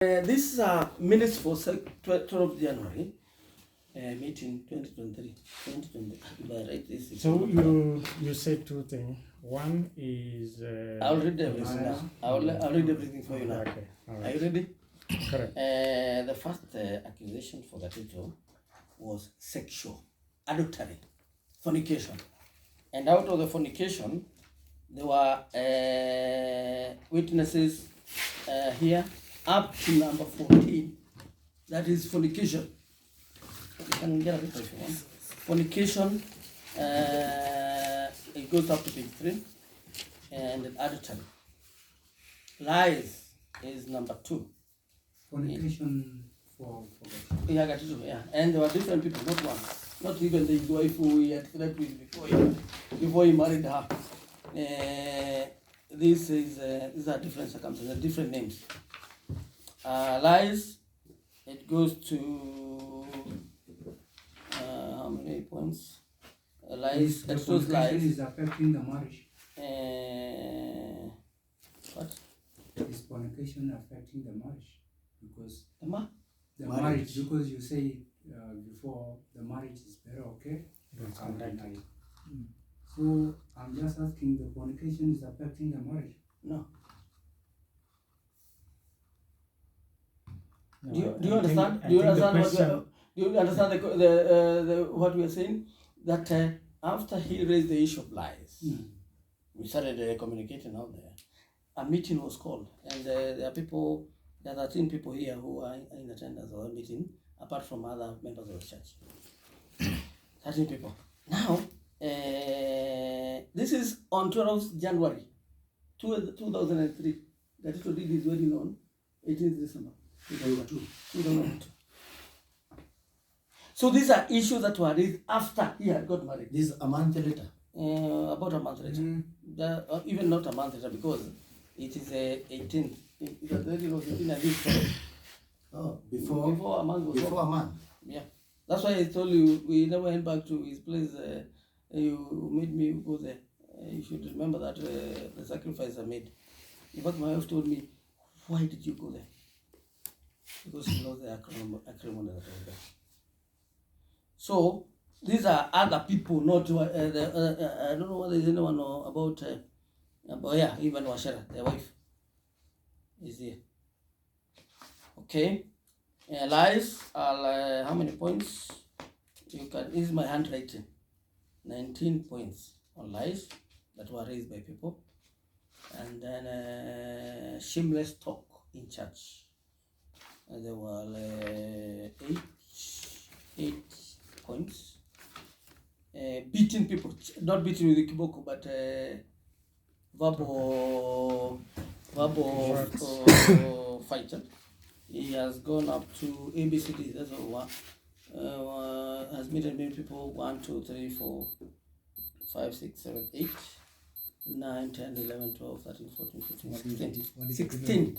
This is minutes for 12th January meeting 2023. Right, this so you said two things. One is I'll read everything now. I'll read everything for you now. Okay. All right. Are you ready? Correct. The first accusation for the title was sexual adultery, fornication, and out of the fornication, there were witnesses here up to number 14. That is fornication. You can get a paper if you want. Fornication, it goes up to page 3, and adultery. Lies is number 2. Fornication for Yeah, I got it. Yeah, and there were different people, not one, not even the wife who he had slept with before he married her. These are different circumstances, different names. Lies, it goes to how many points? Lies, the expose lies. is affecting the marriage. What? Is fornication affecting the marriage? Because The marriage, because you say before the marriage is better, okay? So I'm just asking, the fornication is affecting the marriage? No. No, Do you understand? Do you understand what we are saying? That after he raised the issue of lies, we started communicating out there. A meeting was called, and there are 13 people here who are in attendance of the meeting, apart from other members of the church. 13 people. Now, this is on 12th January 2003. That is what did his wedding on 18th December 2002. So these are issues that were raised after he had got married. This is a month later. About a month later. Even not a month later, because it is 18th. The wedding was 18th, I think. Oh, before a month was before a month. Yeah. That's why I told you we never went back to his place. You made me go there. You should remember that the sacrifice I made. In fact, my wife told me, "Why did you go there?" Because she knows the acrimony that was there. So these are other people, not I don't know whether anyone know about. Even Washera, their wife, is here. Okay. Lies are how many points? You can. This is my handwriting. 19 points on lies that were raised by people, and then shameless talk in church. And there were 8 points. Beating people, not beating with the kiboko, but verbal fighter. He has gone up to ABCD. That's all. Has beaten many people 1, 2, 3, 4, 5, 6, 7, 8, 9, 10, 11, 12, 13, 14, 15, 16.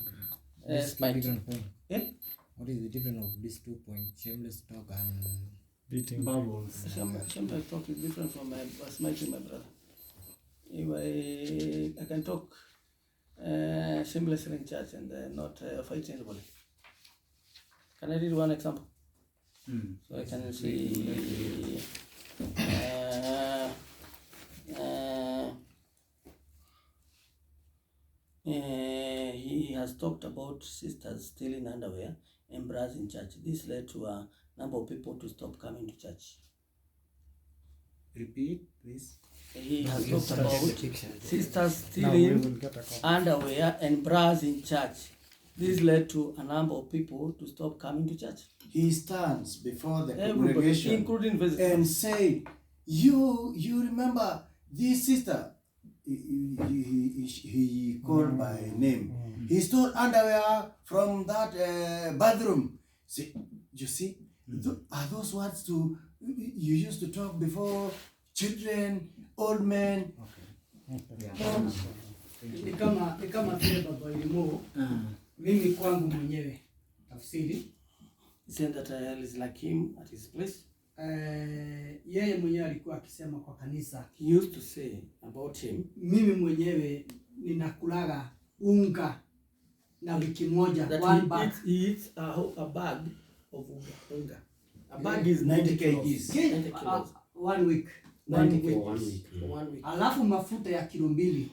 Different point. Yeah? What is the difference of these 2 points? Shameless talk and Beating bubbles. Shameless talk is different from smiting my brother. If I can talk shamelessly in church and not fight anybody. Can I read one example? So I can see. He has talked about sisters stealing underwear and bras in church. This led to a number of people to stop coming to church. Repeat, please. He has talked about sisters stealing underwear and bras in church. This led to a number of people to stop coming to church. He stands before the Everybody, congregation, including visitors, and say, "You remember this sister?" He called by name. He stole underwear from that bathroom. See, you see, are those words you used to talk before children, old men? Ni kama vile Baba Elimo, mimi kwangu mwenyewe tafsiri. He said that is like him at his place. Yeye mwenyewe alikuwa akisema kwa kanisa. He used to say about him, mimi mwenyewe ninakulaga unga na wiki moja, that one bag. he eats a bag of unga. A bag is 90 kgs. 90 kilos. 1 week. 90 1 week. kgs. 1 week. Alafu mafuta ya kilo 2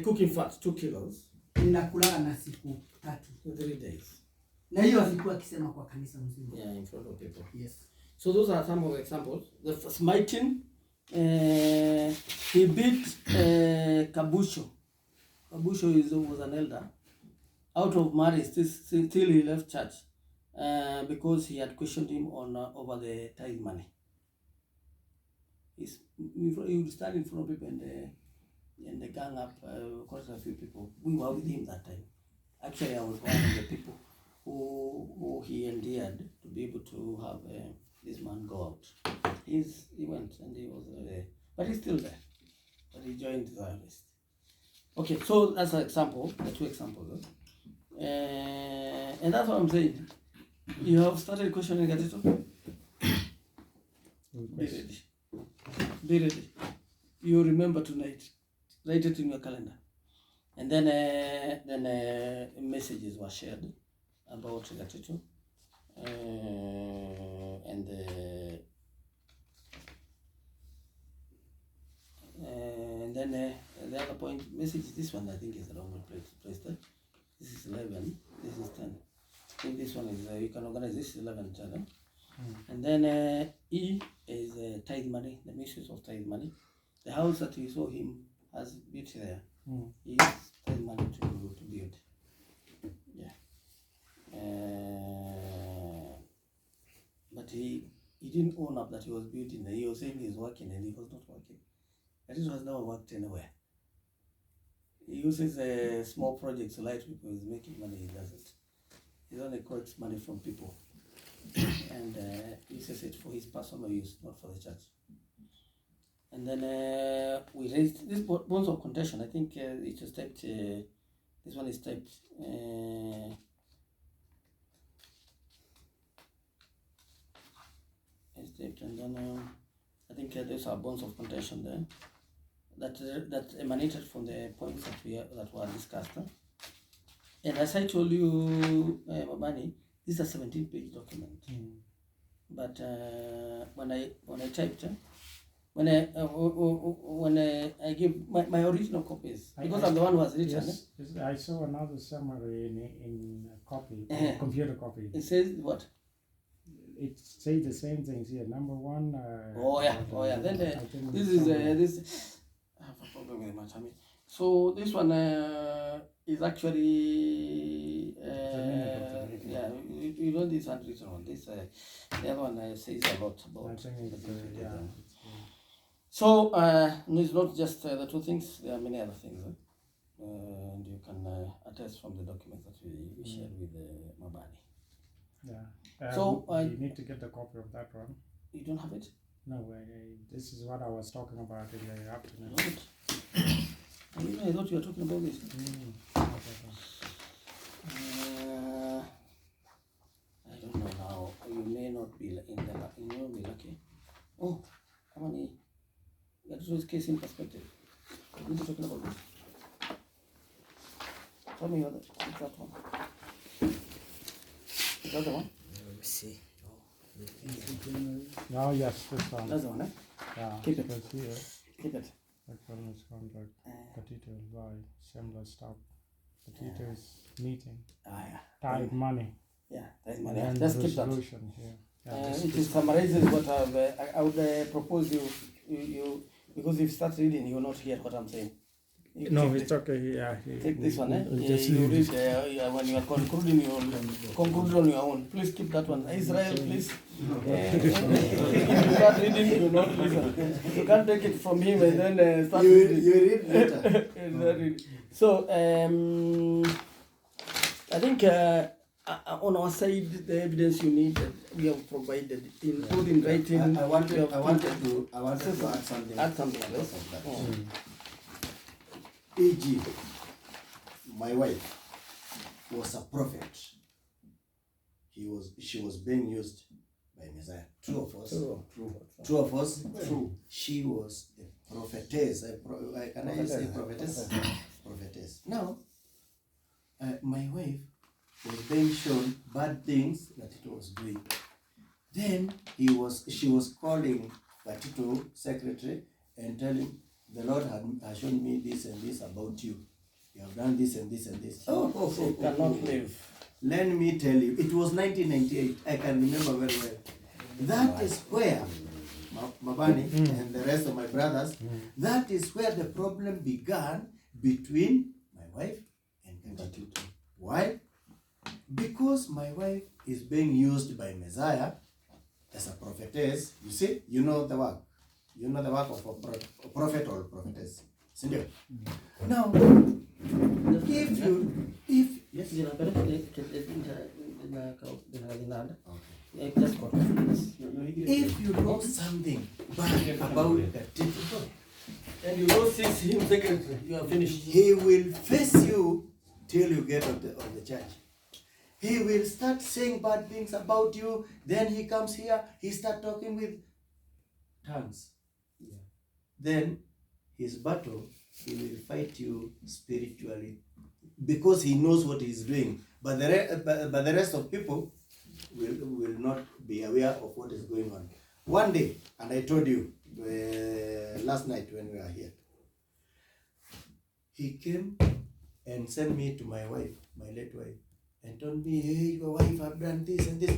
Cooking fat 2 kilos. ninakula na siku 3. 3 days. Na hiyo alikuwa akisema kwa kanisa mzima. Yeah, in front of people. Yes. So those are some of the examples. The smiting, he beat Kabusho. Kabusho was an elder. Out of marriage, still he left church because he had questioned him on over the tithe money. He would stand in front of people and the gang up quite a few people. We were with him that time. Actually, I was one of the people who he endeared to be able to have this man go out. He went and he was there, but he's still there. But he joined the harvest. Okay, so that's an example, the 2 examples. And that's what I'm saying. You have started questioning Gatito? Be ready. Be ready. You remember tonight. Write it in your calendar. And then messages were shared about Gatito. And then the other point, message, this one I think is the wrong place there. This is 11, this is 10. I think this one is, you can organize this 11 channel. And then E is tithe money, the misuse of tithe money. The house that you saw him has built there. He used tithe money to build. Yeah. But he didn't own up that he was building. He was saying he was working and he was not working. That it was never worked anywhere. He uses small projects to lie to people. He's making money, he doesn't. He only collects money from people and uses it for his personal use, not for the church. And then we raised this bonds of contention. I think it was typed, this one is typed, and then I think those are bonds of contention there that emanated from the points that were discussed. And as I told you, Mabani, this is a 17-page document. But when I typed, when I give my original copies, because I'm the one who has written. Yes, I saw another summary in a copy, computer copy. It says what? It says the same things here. Number 1. Oh yeah. Then this is this. I have a problem with my tummy. So this one is actually yeah. You know this handwritten one. This the other one says a lot about. I think it's, So it's not just the 2 things. There are many other things, and you can attest from the documents that we shared with Mabani. Yeah. So you need to get a copy of that one. You don't have it? No, this is what I was talking about in the afternoon. I thought you were talking about this. I don't know now. You may not be in the. You may not be lucky. Oh, how many? That was case in perspective. What are you talking about this? Tell me it's that one. Is that the one? Let me see. Oh, yes, this one. That's the one, eh? Yeah, Keep it. because here, Keep it. performance contract, Gatito by similar stuff. Gatito's meeting, Yeah. tithe money, Yeah, that's money. and Let's keep that. resolution here. Yeah, It summarizes what I would propose you because if you start reading, you will not hear what I'm saying. You no, take it's okay. Yeah, Take this one, eh? Just You leave read it. when you are concluding, you will conclude on your own. Please keep that one. Israel, please. If you start reading, you will not listen. You can't take it from him and then start reading. You read later. So, I think on our side, the evidence you need, we have provided in both in writing. I wanted we have to add something. Add something, yes. Because of that. E.g., my wife was a prophet. She was being used by Messiah. True of us. True of us. True. She was a prophetess. Can I say prophetess? Prophetess. Now, my wife was being shown bad things that it was doing. Then she was calling Gatito secretary and telling, the Lord has shown me this and this about you. You have done this and this and this. Cannot live. Let me tell you, it was 1998. I can remember very well. That is where Mabani and the rest of my brothers, that is where the problem began between my wife and Gatito. Why? Because my wife is being used by Messiah as a prophetess. You see, you know the work. You know the work of a prophet or prophetess. Sindio? Now, Yes, if you know something bad about Gatito, and you don't see him secretary, you are finished. he will face you till you get of the church. He will start saying bad things about you. Then he comes here, he start talking with tongues. Then his battle, he will fight you spiritually because he knows what he's doing. But the rest of people will not be aware of what is going on. One day, and I told you last night when we were here, he came and sent me to my wife, my late wife, and told me, hey, your wife have done this and this.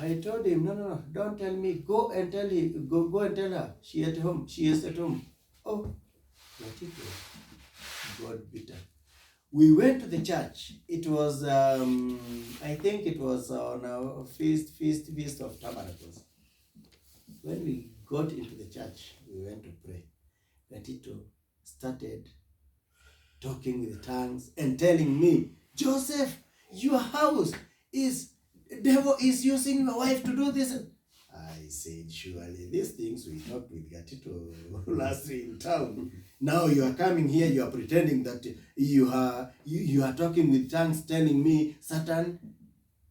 I told him, no, don't tell me. Go and tell him. Go and tell her. She at home. She is at home. Oh, God bitter. We went to the church. It was, I think it was on a feast of Tabernacles. When we got into the church, we went to pray. Gatito started talking with tongues and telling me, Joseph, your house is, devil is using your wife to do this. I said, surely these things we talked with Gatito last week in town. Now you are coming here, you are pretending that you are talking with tongues, telling me Satan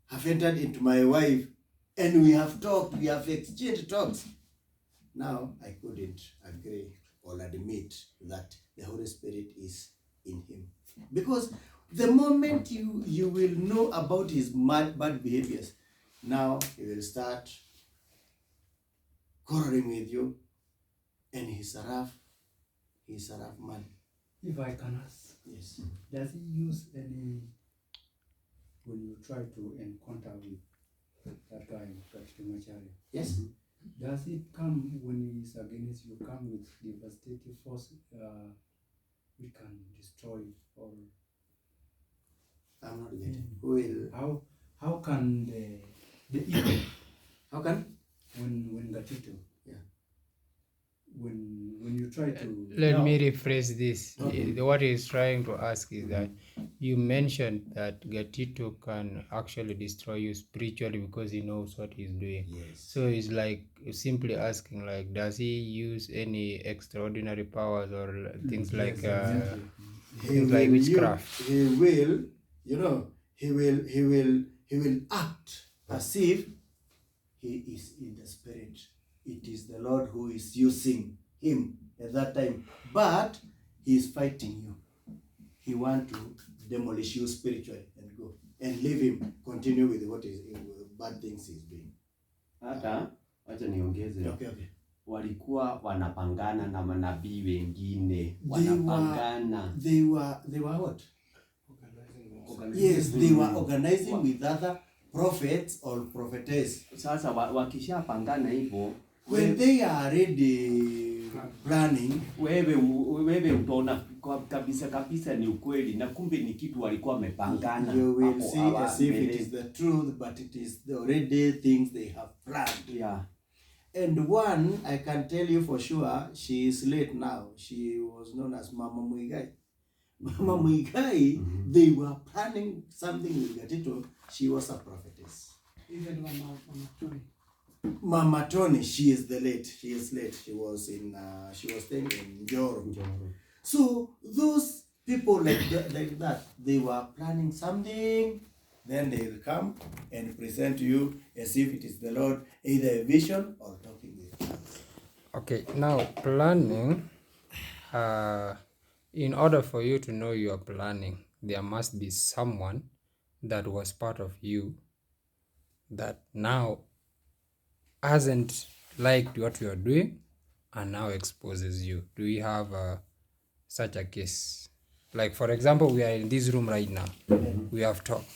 have entered into my wife, and we have talked, we have exchanged talks. Now I couldn't agree or admit that the Holy Spirit is in him. Because the moment you will know about his bad behaviors, now he will start quarreling with you, and he's a rough man. If I can ask, Yes. does he use any, when you try to encounter with that guy, Gatito Macharia, Yes. does it come when he's against you, come with devastating force, we can destroy, or I'm not getting. Who will? how can the evil, How can? when Gatito, Yeah. when you try to Let me rephrase this. What he's trying to ask is that you mentioned that Gatito can actually destroy you spiritually because he knows what he's doing. Yes. So it's like simply asking, like, does he use any extraordinary powers or things like exactly. things like witchcraft? He will, he will act as if he is in the spirit. It is the Lord who is using him at that time, but he is fighting you. He wants to demolish you spiritually and go and leave him continue with what is bad things he's doing. Hata wacha niongeze. Okay. Walikuwa wanapangana na manabii wengine. Wanapangana. They were what? Yes, they were organizing with other prophets or prophetess. Sasa wakishapangana hivyo, when they are already planning, wewe utaona kabisa ni ukweli, na kumbe ni kitu walikuwa wamepangana. You will see as if it is the truth, but it is already things they have planned. Yeah. And one, I can tell you for sure, she is late now. She was known as Mama Muigai. Mama Muigai, they were planning something with Gatito. She was a prophetess. Even Mama Tony. Mama Tony, she is late. She was staying in Joro. So those people like that, they were planning something. Then they will come and present to you as if it is the Lord, either a vision or talking with us. Okay, now planning. In order for you to know you are planning, there must be someone that was part of you that now hasn't liked what you are doing and now exposes you. Do we have such a case? Like, for example, we are in this room right now. We have talked.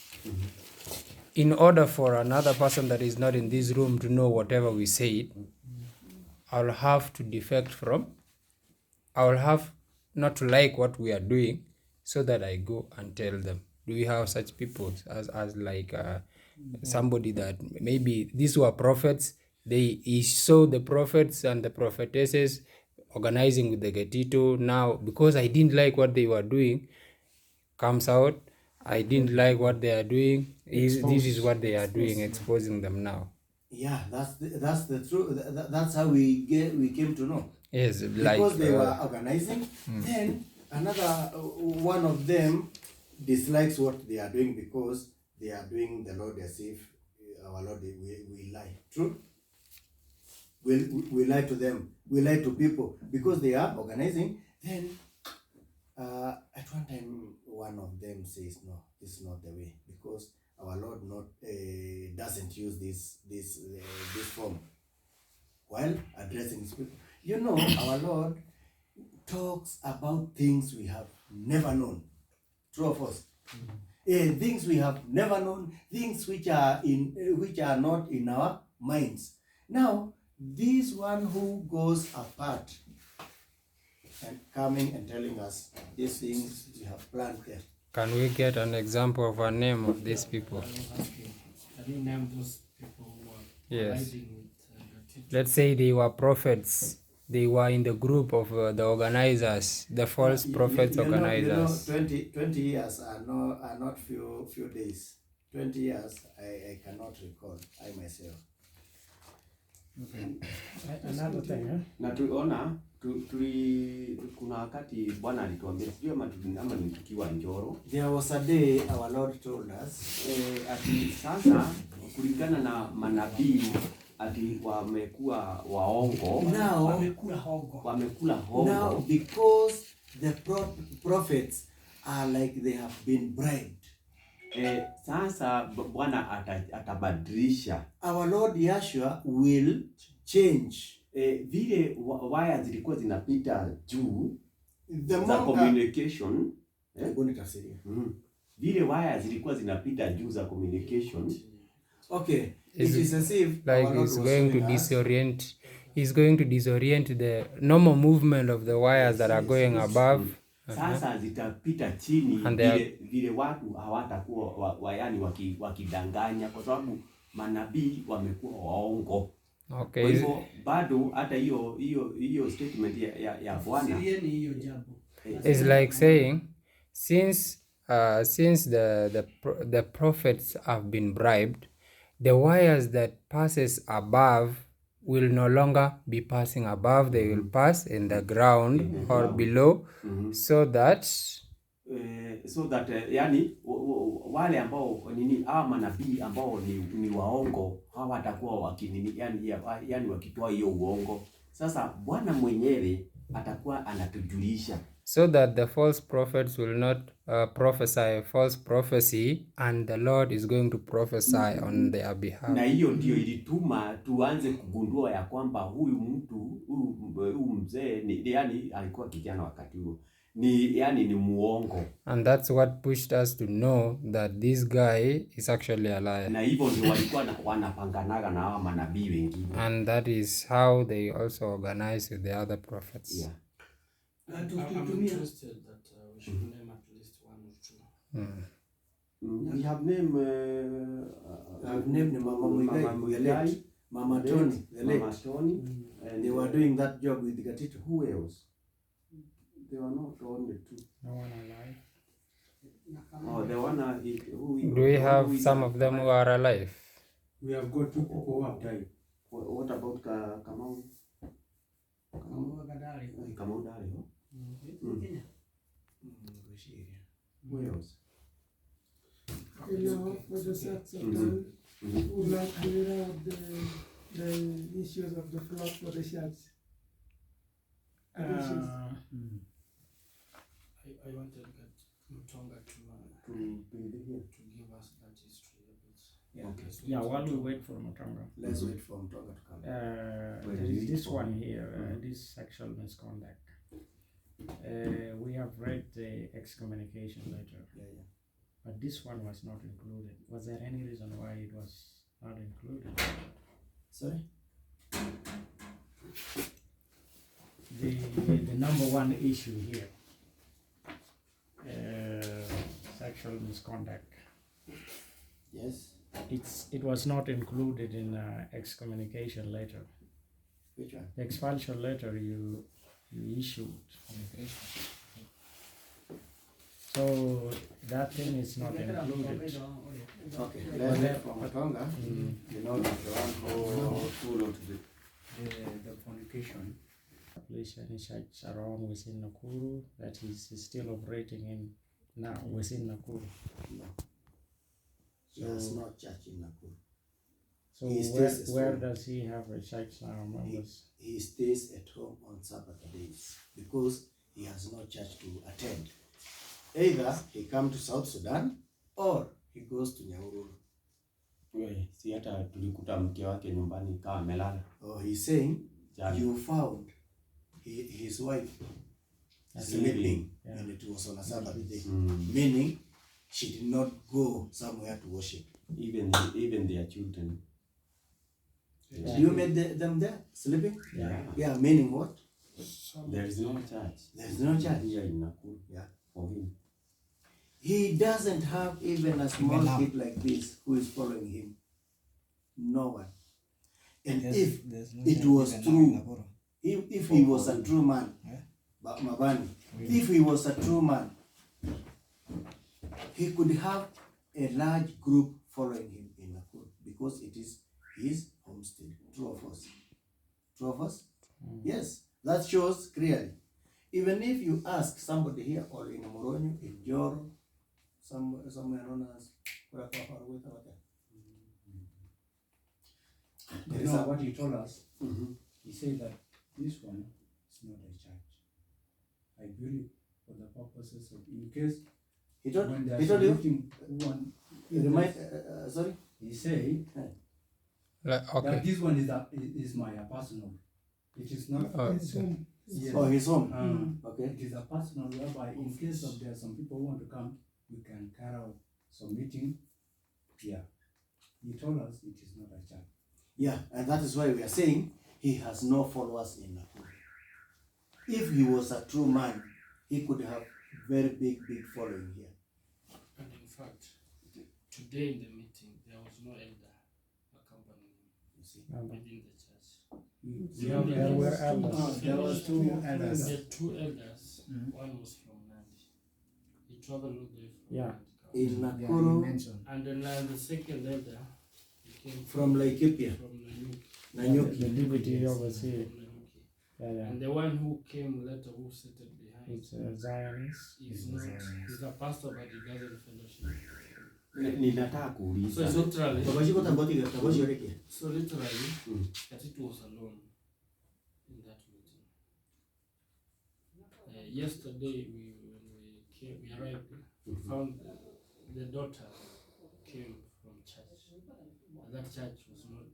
In order for another person that is not in this room to know whatever we said, I'll have to defect from, I'll have not to like what we are doing so that I go and tell them. Do we have such people as like somebody that maybe these were prophets, he saw the prophets and the prophetesses organizing with the Getito. Now, because I didn't like what they were doing, comes out, I didn't like what they are doing. This is what they are doing, exposing them now. Yeah, that's the truth. That's how we came to know. Yes, Because they were organizing. Then another one of them dislikes what they are doing because they are doing the Lord as if our Lord we lie. True. We lie to them. We lie to people because they are organizing. Then at one time, one of them says, "No, this is not the way," because our Lord doesn't use this form while addressing His people. You know, our Lord talks about things we have never known. True or false? Things we have never known, things which are not in our minds. Now, this one who goes apart and coming and telling us these things we have planned there. Can we get an example of a name of these people? Can you name those people who are Yes. colliding with Let's say they were prophets. They were in the group of the organizers, the false prophets organizers. 20 years are not few days. 20 years, I cannot recall, I myself. Another thing, Na tuliona kuna wakati Bwana alituambia sijui ama ni tukiwa Njoro. There was a day our Lord told us Ati sasa kulingana na manabii ati wamekuwa waongo. now Wamekula hongo. Now, because the prophets are like they have been bribed, Sasa Bwana atabadilisha. our Lord Yeshua will change. Vile waya zilikuwa zinapita juu The za more communication. Vile waya zilikuwa zinapita juu za communication. okay, it is as if Like our Lord he's was going to showing us, disorient. He's going to disorient the normal movement of the wires that are going above. Sasa zitapita chini And they are- vile watu hawatakuwa yani wakidanganya kwa sababu manabii wamekuwa waongo. Kwa Okay. hivyo bado hata hiyo statement ya Bwana Sirieni hiyo jambo. It's like saying, since the prophets have been bribed, the wires that passes above will no longer be passing above. They will pass in the ground or below, so that yani wale ambao hawa manabii ambao ni waongo hawatakuwa wakinini yani wakitoa hiyo uongo. Sasa Bwana mwenyewe atakuwa anatujulisha. so that the false prophets will not prophesy false prophecy, and the Lord is going to prophesy on their behalf. Na hiyo ndio ilituma tuanze kugundua ya kwamba huyu mtu huyu mzee ni yani alikuwa kijana wakati huo ni muongo. And that's what pushed us to know that this guy is actually a liar. Na hivyo ndio walikuwa wanapanganaga na hawa manabii wengine. And that is how they also organize with the other prophets. Yeah. I'm Tukitumia interested that we should name at least one or two. We have named I've named Mama Muigai, the late, Mama Tony, the late. Mama Tony, and They were doing that job with Gatito. who else? They were not only two. No one alive. Oh, the one Do we have some of them who are alive? We have got two people who have died. What about Kamau? Gadari. Kamau Dari, no? Kenya. Who else? You know, for the sex of Mhm. time, would not clear out the issues of the flood for the church. I wanted Mutonga to to be here. to give us that history a bit. Yeah. Okay. Yeah, while we wait for Mutonga, Let's wait for Mutonga to come. there is this one here, this sexual misconduct. We have read the excommunication letter, Yeah. but this one was not included. Was there any reason why it was not included? Sorry? The number one issue here, sexual misconduct. Yes. It was not included in excommunication letter. Which one? The expulsion letter you issued. So that thing is not included. Okay, let's wait for Mutonga. You know, the one who wrote The fornication. Police and church around within Nakuru that is still operating in now within Nakuru. No. He has no church in Nakuru. So He stays at where home. does he have a church now, members? He stays at home on Sabbath days because he has no church to attend. Either he come to South Sudan or he goes to Nyahururu. We, si hata tulikuta mke wake nyumbani kama amelala. Oh, he's saying Jana. you found his wife sleeping and it was on a Sabbath day. Meaning she did not go somewhere to worship. Even their children. Did you meet them there sleeping? Yeah. Yeah, meaning what? There is no church. There is no church. Here in Nakuru. Yeah. For him. He doesn't have even a small kid like this who is following him. No one. And if it was true, if he was a true man, Mabani, if he was a true man, he could have a large group following him in Nakuru because it is his homestead. True of us. True of us? Yes, that shows clearly. Even if you ask somebody here or in Moronyo, in Joro, somewhere known as You know what he told us? He said that this one is not a church. I built it for the purposes of, in case He told when you? Sorry? he said Okay. that this one is my personal. It is not. It's home. Yes. Oh, his home. Okay. It is a personal whereby in case of there are some people who want to come, we can carry out some meeting. Yeah. He told us it is not a church. Yeah, and that is why we are saying he has no followers in Nakuru. If he was a true man, he could have very big following here. And in fact, today in the meeting, there was no elder accompanying him You see. within the church. There were elders. There was two elders. The two elders, one was from Nandi. He traveled all the way from Yeah. Nandi. In Nakuru, And then the second elder, he came from Laikipia, from Nanyuki. Nanyuki. The deputy overseer. From Nanyuki. Yeah. And the one who came later, who sat behind, It's Zionist. he's not, he's a pastor, but he doesn't fellowship. Ninataka kuuliza. So literally, Tabashiko Taboti, Tabashi Oreki. so literally, Katito was alone in that meeting. Yesterday, when we arrived, we found the daughter came from church. And that church was not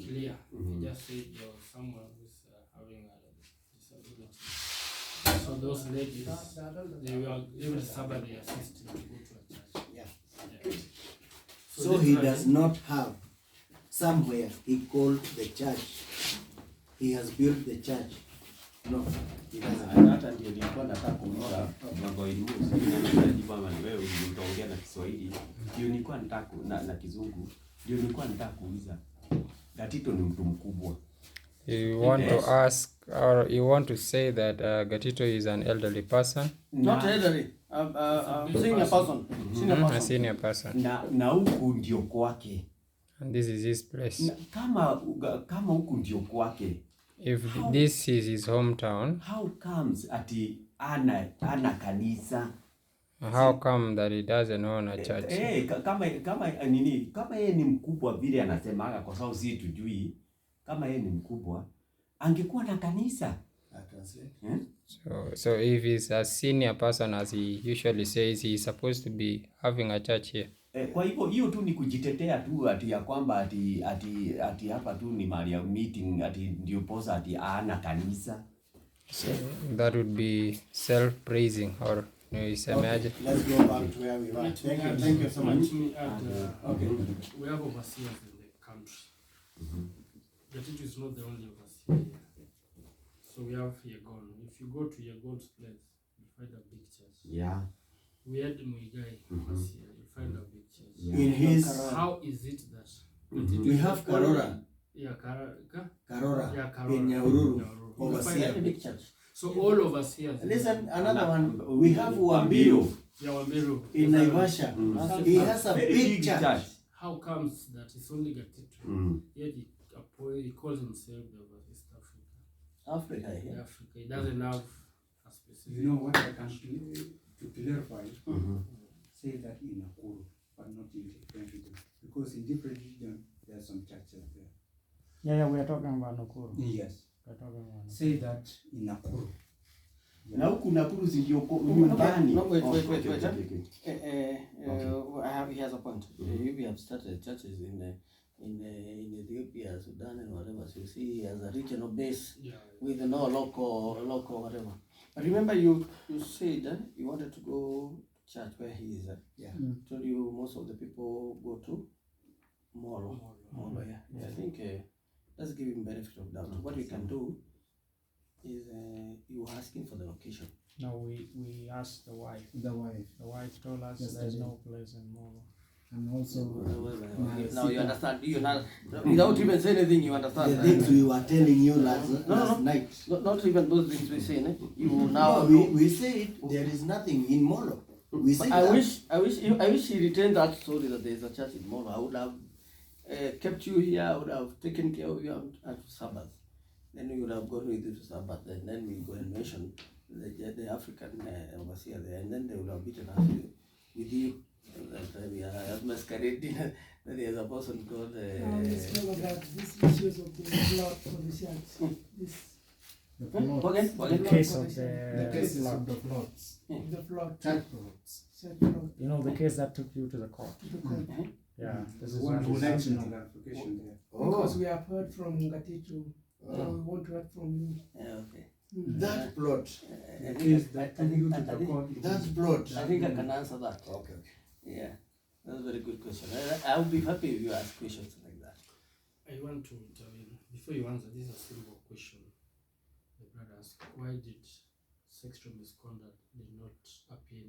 clear. They just said there was someone who's having a disability. So those ladies, they were every Saturday assisting to go to a church. Yeah. So he does not have somewhere he called the church. He has built the church. No, he doesn't. Hata ndio nilikuwa nataka kuuliza mambo elimu sijui ama wewe utaongea na Kiswahili. Ndio nilikuwa nataka na Kizungu. Ndio nilikuwa nataka kuuliza. Gatito ni mtu mkubwa. You want to ask or you want to say that Gatito is an elderly person? Not elderly. Senior person. Senior A person. senior person. Na huku ndio kwake. And this is his place. Kama huku ndio kwake. If this is his hometown, How comes ati ana kanisa? how come that he doesn't own a church? Kama yeye ni mkubwa vile anasemaga, kwa sababu sisi tujui, kama yeye ni mkubwa angekuwa na kanisa. Translate. So if he's a senior person, as he usually says, he's supposed to be having a church here. Kwa hivyo hiyo tu ni kujitetea tu ati ya kwamba ati hapa tu ni mahali ya meeting ati ndio posa ati ana kanisa. So that would be self-praising, or nisemeaje? Let's go back to where we were. Thank you so much. Let me add, Okay. we have overseers in the country. The church is not the only overseer here. So we have Yegon. If you go to Yegon's place, you find a big church. Yeah. We had Muigai overseer. You find a big church. Yeah. In his, How is it that? we have Karora. Yeah, Karora. Yeah, Karora. In Nyahururu. Nyahururu. Overseer. You find a Big church. So all overseers. Listen, another one. We have Wambiru Yeah, Wambiru. in Naivasha. He has a Very big church. How comes that it's only Gatitu? Yet he calls himself the East Africa. Africa, yeah. Africa. He doesn't have a specific. You know what I can to clarify? Say that in Nakuru, but not in different regions. Because in different regions, there are some churches there. Yeah, we are talking about Nakuru. Yes. We're talking about Nakuru. Say that in Nakuru. Na huku Nakuru si ndio nyumbani. No, wait. Okay. He has a point. If we have started churches in Ethiopia, Sudan, and whatever, so you see as a regional base with no local whatever. But remember, you said you wanted to go to church where he is. Yeah. Told you most of the people go to Molo. Yeah. I think let's give him benefit of doubt. What we can do is you asking for the location. No, we asked the wife. The wife. The wife told us Yes, there's I did. no place in Molo. And also, Now you understand. You not without even saying anything. You understand. The things we were telling you last night. Not even those things we say. You No, now. we say there is nothing in Molo. We say I that. wish he retained that story that there is a church in Molo. I would have kept you here. I would have taken care of you at Sabbath. Then we would have gone with you to Sabbath, and then we go and mention the African overseer there, and then they would have beaten us with you. That we are masquerading that there is a person called. Let's talk about these issues of the plot for the church. This the plots. Again? The case of The cases plot. of the plots. the plot. Church plots. Church plot. You know, the case that took you to the court. The court. Yeah, this We is want what to is let happening. clarification there. Because we have heard from Gatitu. We want to hear from you. Yeah, okay. That plot. The case that took you to the court. That plot. I think I can answer that. Okay. Yeah, that's a very good question. I would be happy if you ask questions like that. I want to intervene. Before you answer, this is a simple question. The brother asked, why did sexual misconduct did not appear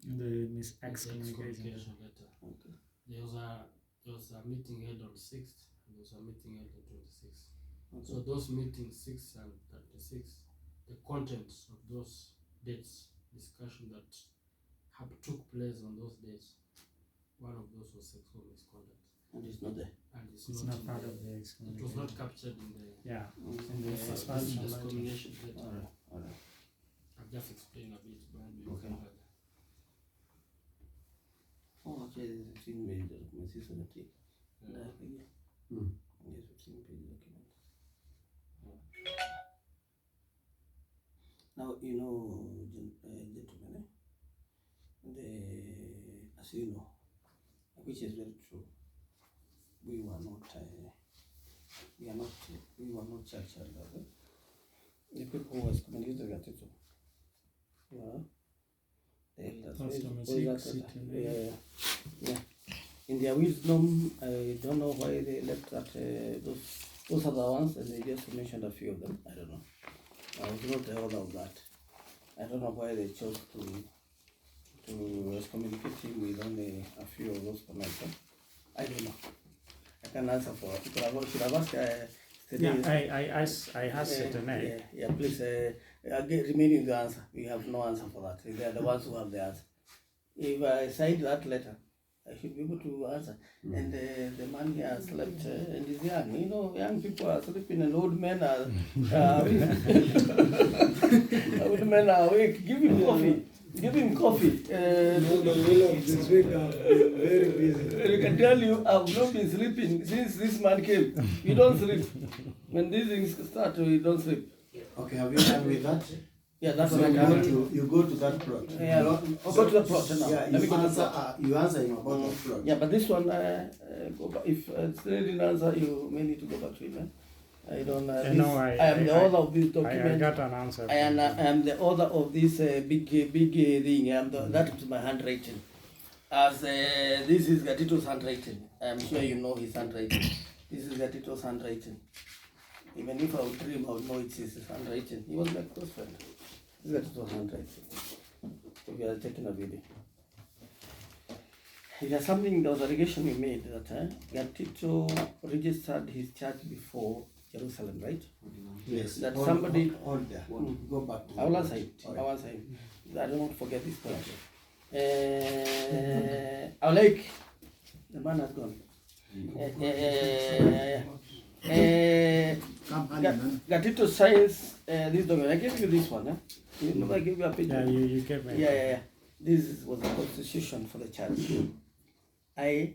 in The the excommunication. letter? Okay. There was a meeting held on 6th, and there was a meeting held on 26th. So those meetings 6 and 36, the contents of those dates, discussion that took place on those days, one of those was sexual misconduct, And it's not there. and it's It's not not in part the- of the It excommunication. was not captured in the Yeah, in the Yeah, expulsion letter. excommunication letter. Alright. I'll just explain a bit. But Okay. Oh, okay, there's a 15-page document, 670. Yeah. Yes, 15-page document. Now, you know, gentlemen, as you know, which is very true, we were not church elders. The people who was communicated at it. Yeah. The elders. Pastor What is Masik, that? sitting Yeah. In their wisdom, I don't know why they left that. Those are the ones, and they just mentioned a few of them. I don't know. I was not the author of that. I don't know why they chose to excommunicate him with only a few of those comments. I don't know. I can answer for it. Should have asked Yeah, I asked it tonight. Yeah, please, remaining the answer. We have no answer for that. They are the ones who have the answer. If I signed that letter, I should be able to answer. And the man here slept and is young. You know, young people are sleeping and old men are old men are awake. Give him coffee. Give him coffee. This week I'm very busy. I can tell you, I've not been sleeping since this man came. You don't sleep. When these things start, you don't sleep. Okay, have you done with that? Yeah, that's So what I got. you go to that plot. Yeah, No, I'll go to the plot now. Yeah, Let me go to the answer, plot. you answer him about the plot. Yeah, but this one, go back. If still didn't answer, you may need to go back to him. I don't. I am the author of this I document. got an answer. I am the author of this big thing. That is my handwriting. As this is Gatito's handwriting. I am sure you know his handwriting. This is Gatito's handwriting. Even if I would dream, I would know it's his handwriting. He was my close friend. This is Gatito's handwriting. So we are taking a video. There's something, there was allegation we made that Gatito registered his church before Jerusalem, right? Yes. That Hold- somebody- hold there. Go back to I will answer him. I will answer him. I don't want to forget this point. I like the man has gone. Gatito signs this document. I gave you this one. Remember I gave you a picture. Yeah, you gave me. Yeah. This was the constitution for the church. I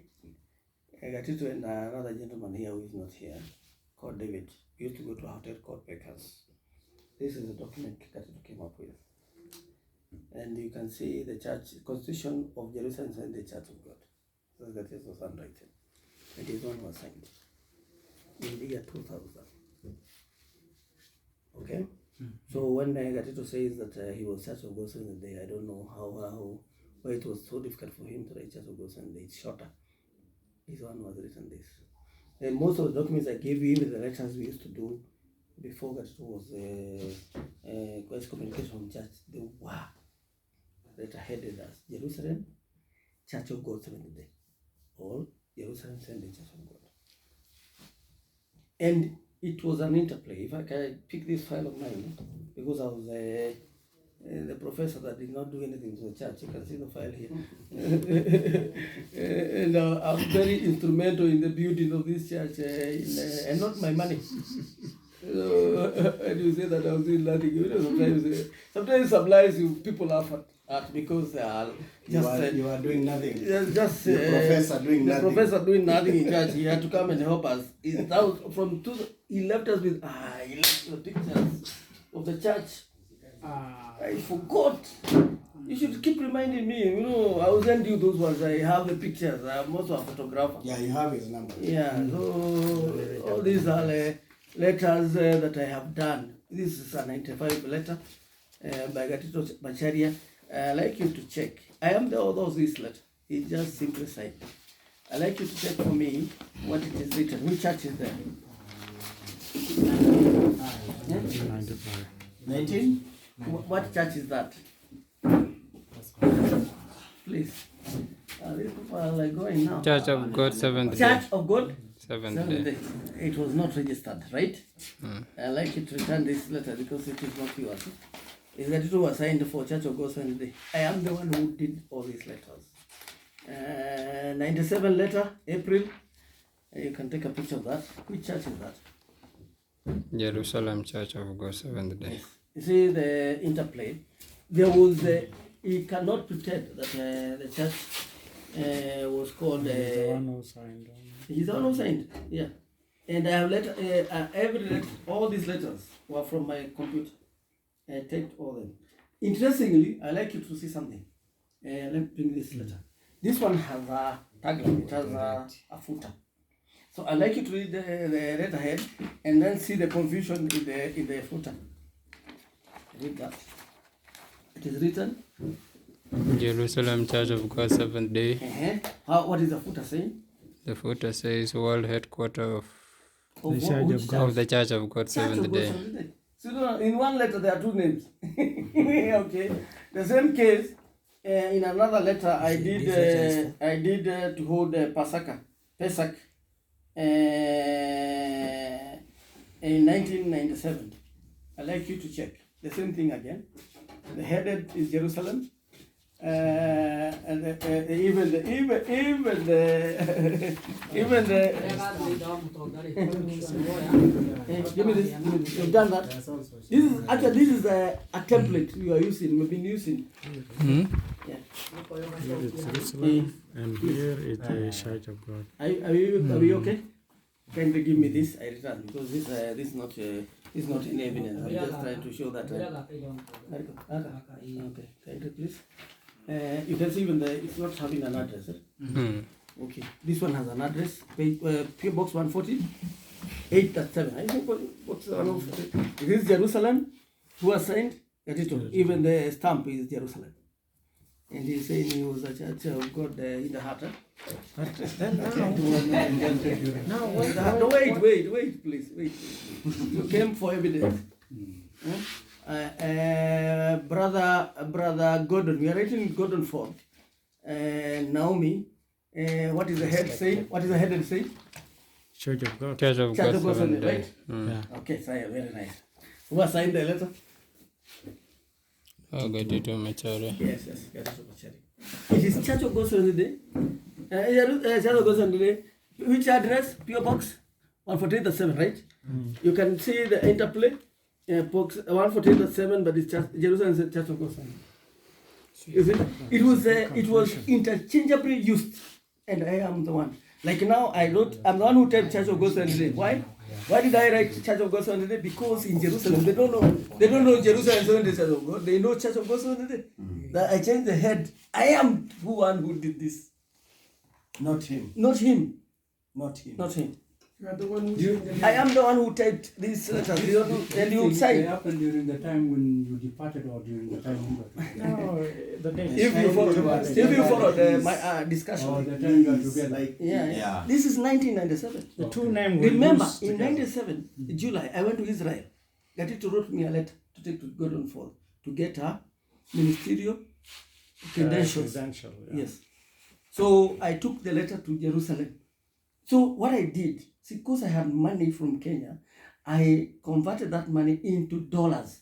got it to another gentleman here who is not here, called David. We used to go to a hotel called Bakers. This is the document that it came up with. And you can see the church, Constitution of Jerusalem and the Church of God. So that is was handwritten. It is one was signed in the year 2000. Okay? So when Gatito says that he was Church of God in the day, I don't know why it was so difficult for him to write Church of God in the day. It's shorter. This one was written this. And most of the documents I gave you, even the letters we used to do before Gatito was excommunication from church, they were letter-headed as Jerusalem, Church of God Seventh Day, or Jerusalem Sunday Church of God. And it was an interplay. If I can pick this file of mine, because I was the professor that did not do anything to the church, you can see the file here. And I'm very instrumental in the building of this church, and not my money. And you say that I was doing nothing. You know, sometimes some lies people laugh at because they are just you are doing nothing. Just The professor doing the nothing. professor doing nothing in church. He had to come and help us. He left us with he left the pictures of the church. I forgot. You should keep reminding me. You know, I will send you those ones. I have the pictures. I'm also a photographer. Yeah, you have his number. Yeah. So all these are letters that I have done. This is a 95 letter by Gatito Macharia. I'd like you to check. I am the author of this letter. It's just simply signed. I'd like you to check for me what it is written. Which church is there? 1995. 19? What church is that? Please. These people are like going now. Church of God Seventh Day. Church of God? Seventh Seventh Day. Day. It was not registered, right? I'd like you to return this letter because it is not yours. Is that it was signed for Church of God Seventh Day? I am the one who did all these letters. 97 letter, April. You can take a picture of that. Which church is that? Jerusalem Church of God Seventh Day. You see the interplay. There was he cannot pretend that the church was called. The one who signed. He's the one who signed. Yeah, and I have all these letters were from my computer. I typed all them. Interestingly, I like you to see something. Let me bring this letter. This one has a tagline. It has a footer. So I like you to read the letterhead and then see the confusion in the footer. Read that. It is written. Jerusalem Church of God Seventh Day. What is the footer saying? The footer says World Headquarter of Of The what- Church which of church? of the Church of God Church Seventh of God Day. Seventh Day. So in one letter there are two names. Okay. The same case in another letter I did to hold Pesach in 1997. I'd like you to check the same thing again. The headed is Jerusalem. And even the give me this. You've done that. This is a template you are using. We've been using. Hmm? Yeah. Here it's Jerusalem, and here is the Church of God. Are we okay? Kindly give me this. I return because this is not It's not in evidence. I'm just trying to show that. Okay, thank you, please. You can see even it's not having an address. Okay, this one has an address. PO Box 140, 8-7. I think box 140. This is Jerusalem. Who was signed? Even the stamp is Jerusalem. And he's saying he was a church of God in the heart. No, wait, please, wait. You came for evidence. Brother Gordon, we are writing Gordon Ford. Naomi, what is the head saying? What is the head saying? Church of God. Church of God Seventh Day. Right? Yeah. Okay, so very nice. Who has signed the letter? Oh, Gatito Machare. Yes, Gatito Machare. It is Church of God Seventh Day. Church of God Seventh Day. Which address? PO Box 148-7, right? You can see the interplay. Box 148-7, but it's Jerusalem Church of God Seventh Day. It was interchangeably used, and I am the one. Like now, I'm the one who typed Church of God Seventh Day. Why? Why did I write Church of God Seventh Day? Because in Jerusalem, they don't know Jerusalem Seventh Day Church of God. They know Church of God Seventh Day. That I changed the head. I am the one who did this. Not him. Not him. Not him. Not him. You are the one who I am the one who typed this letter. And you It signed. happened during the time when you departed or during the time you were together? No, the day. If you followed my discussion. Or the time you were together? Like, Yeah. This is 1997. The two names were Remember, used in together. 97, July, I went to Israel. Gatito wrote me a letter to take to Gordon Ford to get her ministerial credentials. Credential, yeah. Yes. So I took the letter to Jerusalem. So what I did, because I had money from Kenya, I converted that money into dollars.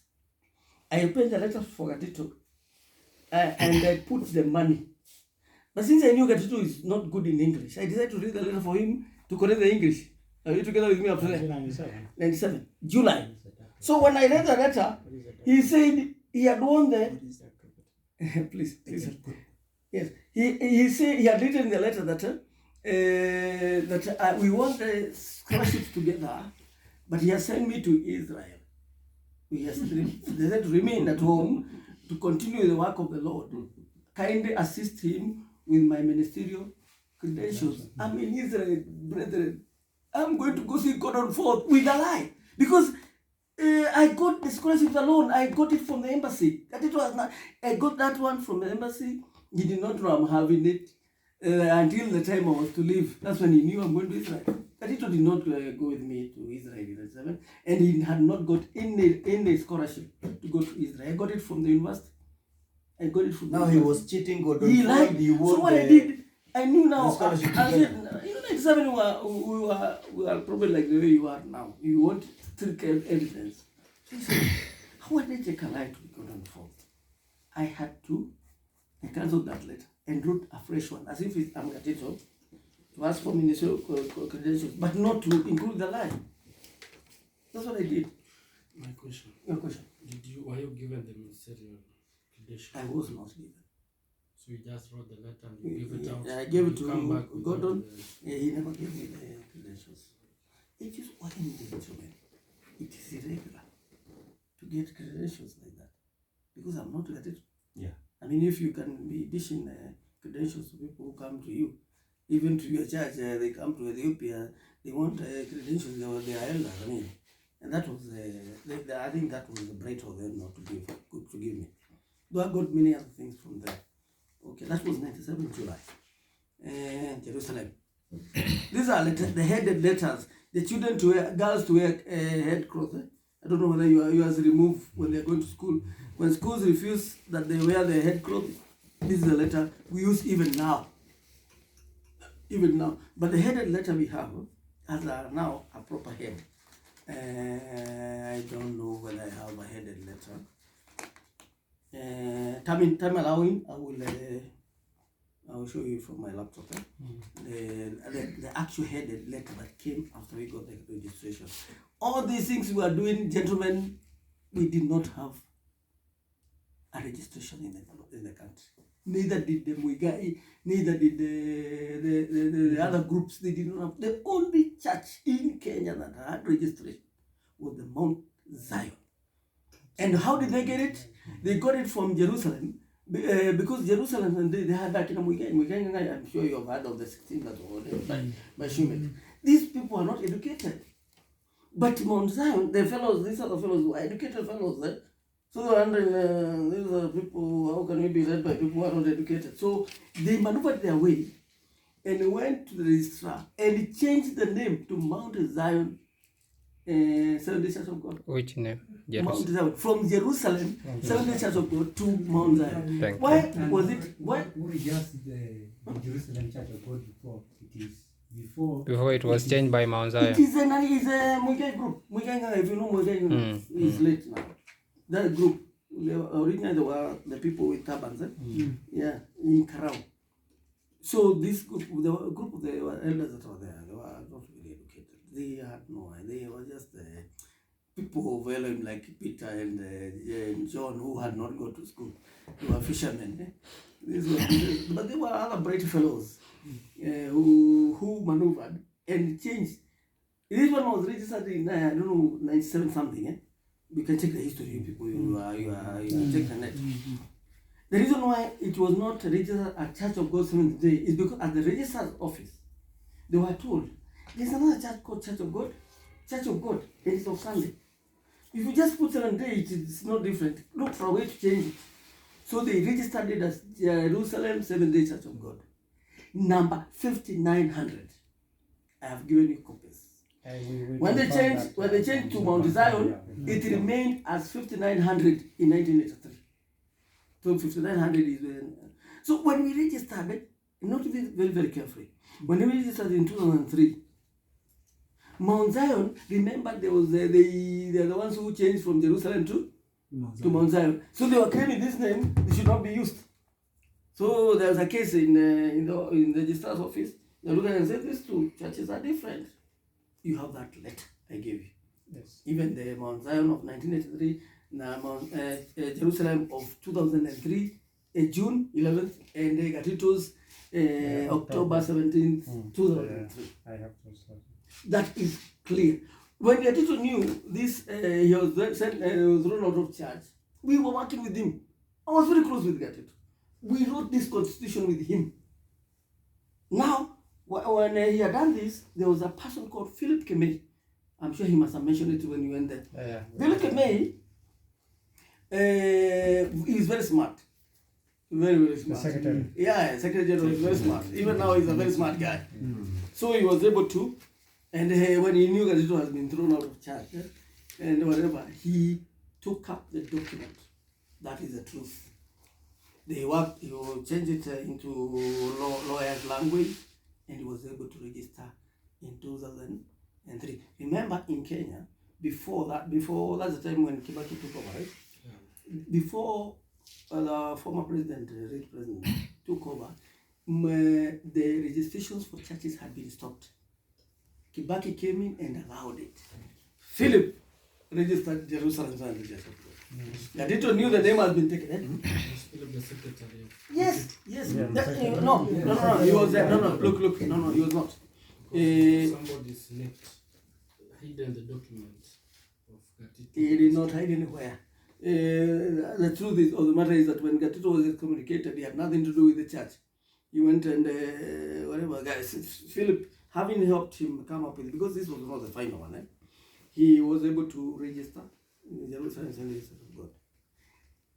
I opened the letter for Gatito and I put the money. But since I knew Gatito is not good in English, I decided to read the letter for him to correct the English. Are you together with me after that? 1997. 97, July. So when I read the letter, he said he had won the... please. Yes. He said he had written in the letter that we want the scholarship together, but he has sent me to Israel. He has decided to remain at home to continue the work of the Lord. Kindly assist him with my ministerial credentials. I'm in Israel, brethren. I'm going to go see Gordon Ford with a lie. Because I got the scholarship alone. I got it from the embassy. I got that one from the embassy. He did not know I'm having it until the time I was to leave. That's when he knew I'm going to Israel. Gatito did not go with me to Israel in 1997, and he had not got any scholarship to go to Israel. I got it from the university. I got it from now he was cheating God. He lied. So what I did, I knew now. I scholarship said, you know, 97 we were probably like the way you are now. You want trick evidence. So he said, how would I take a lie to Gordon Ford? I cancelled that letter and wrote a fresh one, as if I'm Gatito, to ask for ministerial credentials, but not to include the lie. That's what I did. My question. Your question. Were you given the ministerial credentials? I was not given. So you just wrote the letter and you gave it out? I gave it You come to back without Gordon. the- Yeah, he never gave me the credentials. It is what in the gentlemen. It is irregular to get credentials like that. Because I'm not Gatito. Yeah. I mean, if you can be dishing credentials to people who come to you, even to your church, they come to Ethiopia, they want credentials, they are elders. I mean, and that was, I think that was the bright of them not to give, to give me. Though I got many other things from there. Okay, that was 97 July. And Jerusalem. These are the headed letters. The children to wear, girls to wear head cloth. I don't know whether you are removed when they are going to school. When schools refuse that they wear the head cloth, this is the letter we use even now. Even now. But the headed letter we have has now a proper head. I don't know whether I have a headed letter. Time allowing, I will show you from my laptop. The actual headed letter that came after we got the registration. All these things we are doing, gentlemen, we did not have a registration in the country. Neither did the Muigai, neither did the other groups. They did not have. The only church in Kenya that had registration was the Mount Zion. And how did they get it? They got it from Jerusalem. Because Jerusalem, and they had that, I'm sure you have heard of the 16th by Shumet. These people are not educated. But Mount Zion, the fellows, these are the fellows who are educated fellows. So they were wondering, these are people, how can we be led by people who are not educated? So they maneuvered their way and went to the registrar and changed the name to Mount Zion, Seventh-day Church of God. Which name? Mount Zion. From Jerusalem, Seventh-day Church of God to Mount Zion. Thank you. Why was it? Why? Who just the Jerusalem Church of God before? It is before. Before it was changed by Mount Zion. It is a Muigai group. Muigai, if you know Muigai, is late now. That group, originally they were the people with turbans, yeah, in Karau. So this group, the group of the elders that were there, they were not really educated. They had no idea. They were just people of Elohim like Peter and John who had not gone to school. They were fishermen. But they were other bright fellows who maneuvered and changed. This one was registered in, I don't know, 97 something. You can check the history, people. You can check the net. The reason why it was not registered at Church of God Seventh Day is because at the registrar's office, they were told, there's another church called Church of God, and it's of Sunday. If you just put Seventh Day, it's not different. Look for a way to change it. So they registered it as Jerusalem Seventh-day Church of God. Number 5900. I have given you copies. When they changed to Mount Zion, it remained as 5900 in 1983. So 5900 is when. So when we registered, not very, very carefully. When we registered in 2003, Mount Zion, remember there was they're the ones who changed from Jerusalem to Mount Zion. So they were claiming this name, it should not be used. So there was a case in the registrar's office. They looked at it and said, these two churches are different. You have that letter I gave you. Yes. Even the Mount Zion of 1983, Mount Jerusalem of 2003, June 11th, and the Gatitos, October 17th, 2003. I have those. That is clear. When Gatito knew this, he was thrown out of church. We were working with him. I was very close with Gatito. We wrote this constitution with him. Now, when he had done this, there was a person called Philip Kemei. I'm sure he must have mentioned it when you went there. Philip Kemei is very smart. Very, very smart. The secretary. Yeah, Secretary General is very smart. Even now, he's a very smart guy. So he was able to, and when he knew that it has been thrown out of church, and whatever, he took up the document. That is the truth. They worked, he will change it into lawyer's language, and he was able to register in 2003. Remember, in Kenya, before that's the time when Kibaki took over, right? Yeah. Before the former president, took over, the registrations for churches had been stopped. Kibaki came in and allowed it. Philip registered Jerusalem and the Church of God. Gatito knew the name had been taken. Philip the secretary. Yes. Yeah, No. He was there. No. Look. No, he was not. Somebody's left hidden the document of Gatito. He did not hide anywhere. The truth is, or the matter is that when Gatito was excommunicated, he had nothing to do with the church. He went and whatever, guys. Philip, having helped him come up with, because this was not the final one, he was able to register in the Jerusalem Assembly of God.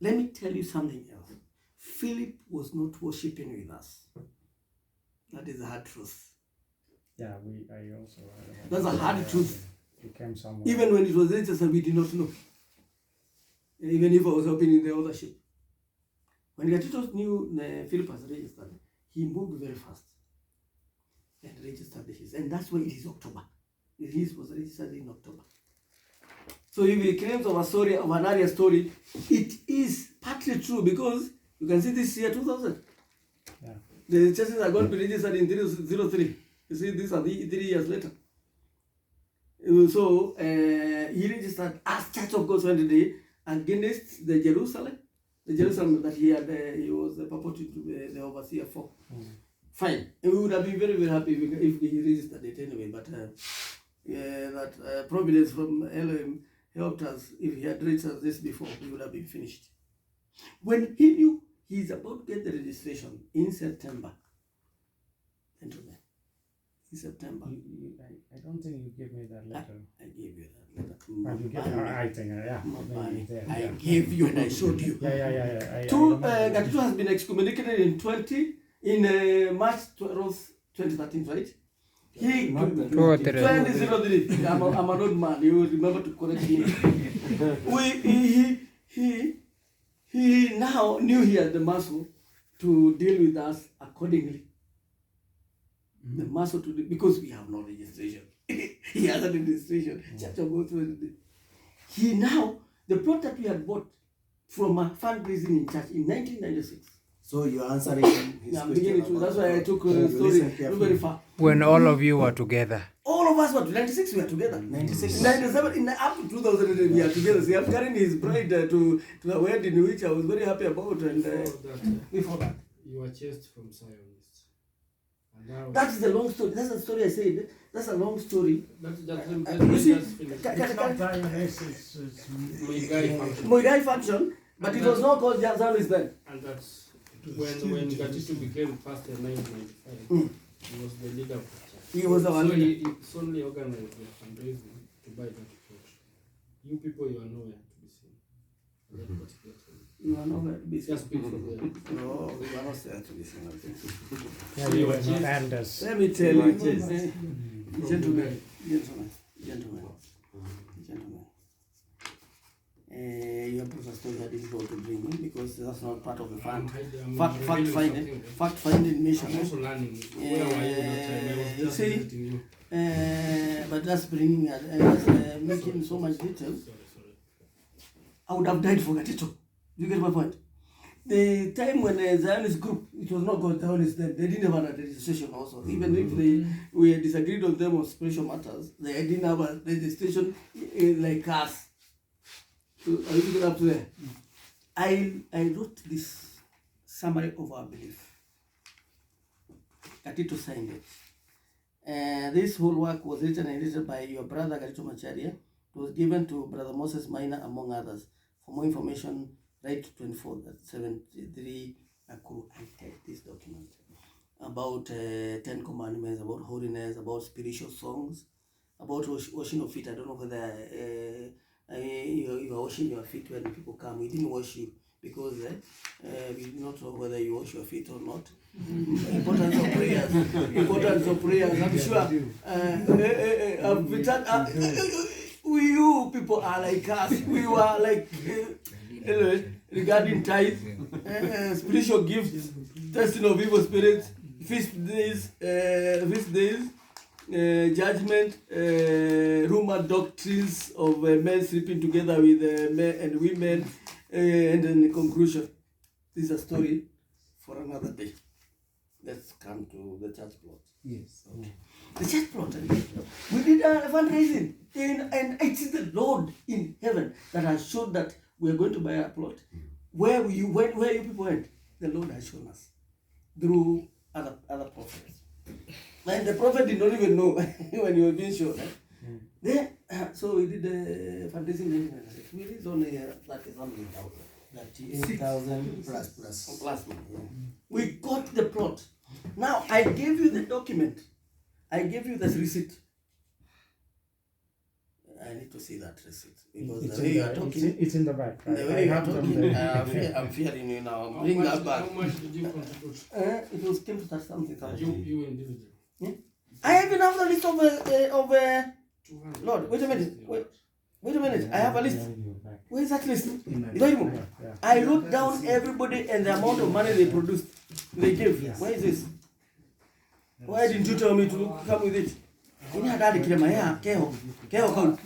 Let me tell you something else. Philip was not worshiping with us. That is the hard truth. Yeah, I also. That's a hard truth. Became someone. Even when it was registered, we did not know. Even if I was helping in the authorship. When Gatito knew Philip was registered, he moved very fast and registered his. And that's why it is October. His was registered in October. So if he claims of a story, of an area story, it is partly true because you can see this year 2000. Yeah. The churches are going to be registered in 303. You see, these are 3 years later. So he registered as Church of God Sunday against the Jerusalem that he had. He was purported to be the overseer for. Fine. And we would have been very, very happy if he registered it anyway. But that providence from Elohim helped us. If he had reached us this before, we would have been finished. When he knew he's about to get the registration in September, gentlemen, in September, I don't think you gave me that letter. I gave you that letter. But you gave, I think, yeah. maybe it's there, I yeah. gave you and I showed you. Yeah. Gatito has been excommunicated in March 12th, 2013, right? He 2003. I'm an old man. You will remember to correct me. He now knew he had the muscle to deal with us accordingly. The muscle to do, because we have no registration. He has a registration. Church will go through it. He now, the plot that we had bought from a fundraising in church in 1996. So you're answering his I'm question beginning to, about that's why I God. took You a story listen carefully. very far. When all of you were together. All of us were 96, we were together. 96. 97, up to 2000, we are together. See, I'm carrying his bride to a wedding, which I was very happy about. And before that, you were chased from Zionists. And now that's the long story. That's the story I said. That's a long story. that's You just see, finished. It's not Zionist, it's Muigai function. Muigai faction, but it was not called Zionist then. And that's when Gatito became pastor in 1995, he was the leader of the church. He was our so leader. he solely organized the fundraising to buy that plot. You people, you are nowhere to be seen. At that particular time. You are nowhere to be seen. Just speak for them. No, we are not there to be seen. I think. Yeah, you were not Anders. Let me tell you, gentlemen. Your brother's story I didn't go to bring in because that's not part of the I'm fact finding mission. also learning. Where were you that time? I was You just see, visiting you. but that's bringing making so much detail. Sorry. I would have died for Gatito. You get my point? The time when the Zionist group, it was not called Zionist then, they didn't have a registration also. Even if we had disagreed on them on spiritual matters, they didn't have a registration like us. So, are you picking up to there? I wrote this summary of our belief. Gatito signed it. This whole work was written and edited by your brother Gatito Macharia. It was given to Brother Moses Minor, among others. For more information, write to 2473 Nakuru. I typed this document about 10 commandments, about holiness, about spiritual songs, about washing of feet. I don't know whether you are washing your feet when people come. We didn't wash you because we do not know whether you wash your feet or not. Importance of prayers. Importance of prayers. I'm sure. You people are like us. We were like regarding tithe, spiritual gifts, testing of evil spirits, feast days, judgment, rumored doctrines of men sleeping together with men and women, and then the conclusion. This is a story for another day. Let's come to the church plot. Yes. Okay. The church plot. We did a fundraising, and it is the Lord in heaven that has shown that we are going to buy a plot. Where you people went, the Lord has shown us through other prophets. And the prophet did not even know when he was being shown. Then, so we did the fundraising in 1996. We raised only 38,000 plus. Yeah. We got the plot. Now, I gave you the document. I gave you the receipt. I need to see that receipt. Because the way you are talking, it's in the back. the way you are talking, I'm fearing you now. Bring that back. How much did you contribute? It was came to something. You individually. I even have the list of 200. Lord, wait a minute. Wait a minute. I have a list. Where is that list? Yeah. I wrote down everybody and the amount of money they produced. They gave. Where is this? Why didn't you tell me to come with it? Ini ada di kira maya keho count.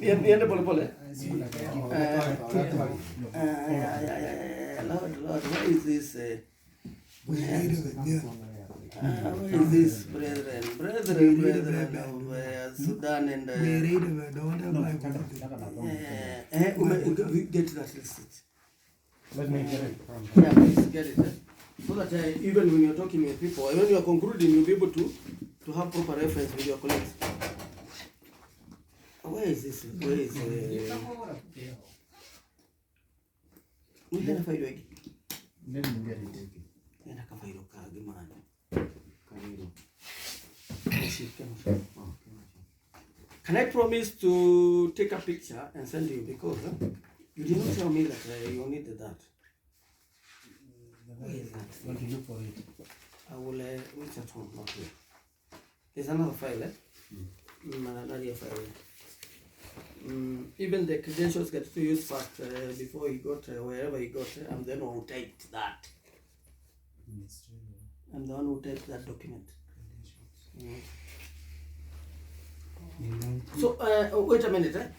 Niende pole pole. Lord, where is this? Where is this, brethren of Sudan and get that list. Let me get it from Yeah, please get it. So that even when you're talking with people, when you're concluding, you'll be able to have proper reference with your colleagues. Where is this? Where is Nina failo hiki. Let me get it. Nina kafailo kage man. Karibu. Can I promise to take a picture and send you because you didn't tell me that you needed that. Where is that? Want to look for it? I will which at home, not here. There's another file, another file. Even the credentials get to use first before he got wherever he got. I'm the one who typed that. I'm the one who typed that document. So wait a minute.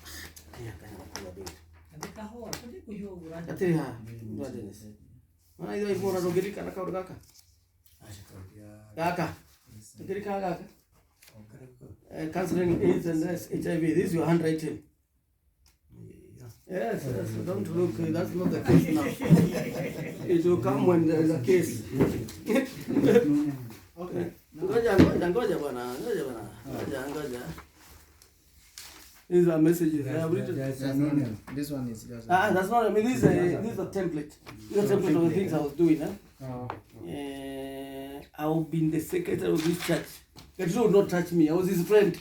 Counseling AIDS and HIV. This is your handwriting. Yes, don't look. That's not the case now. It will come when there is a case. Okay. Ngoja bwana. These are messages. I have written. This one is just. That's not. I mean, this is a template. This is a template of the things I was doing. I will be in the secretary of this church. He would not touch me. I was his friend.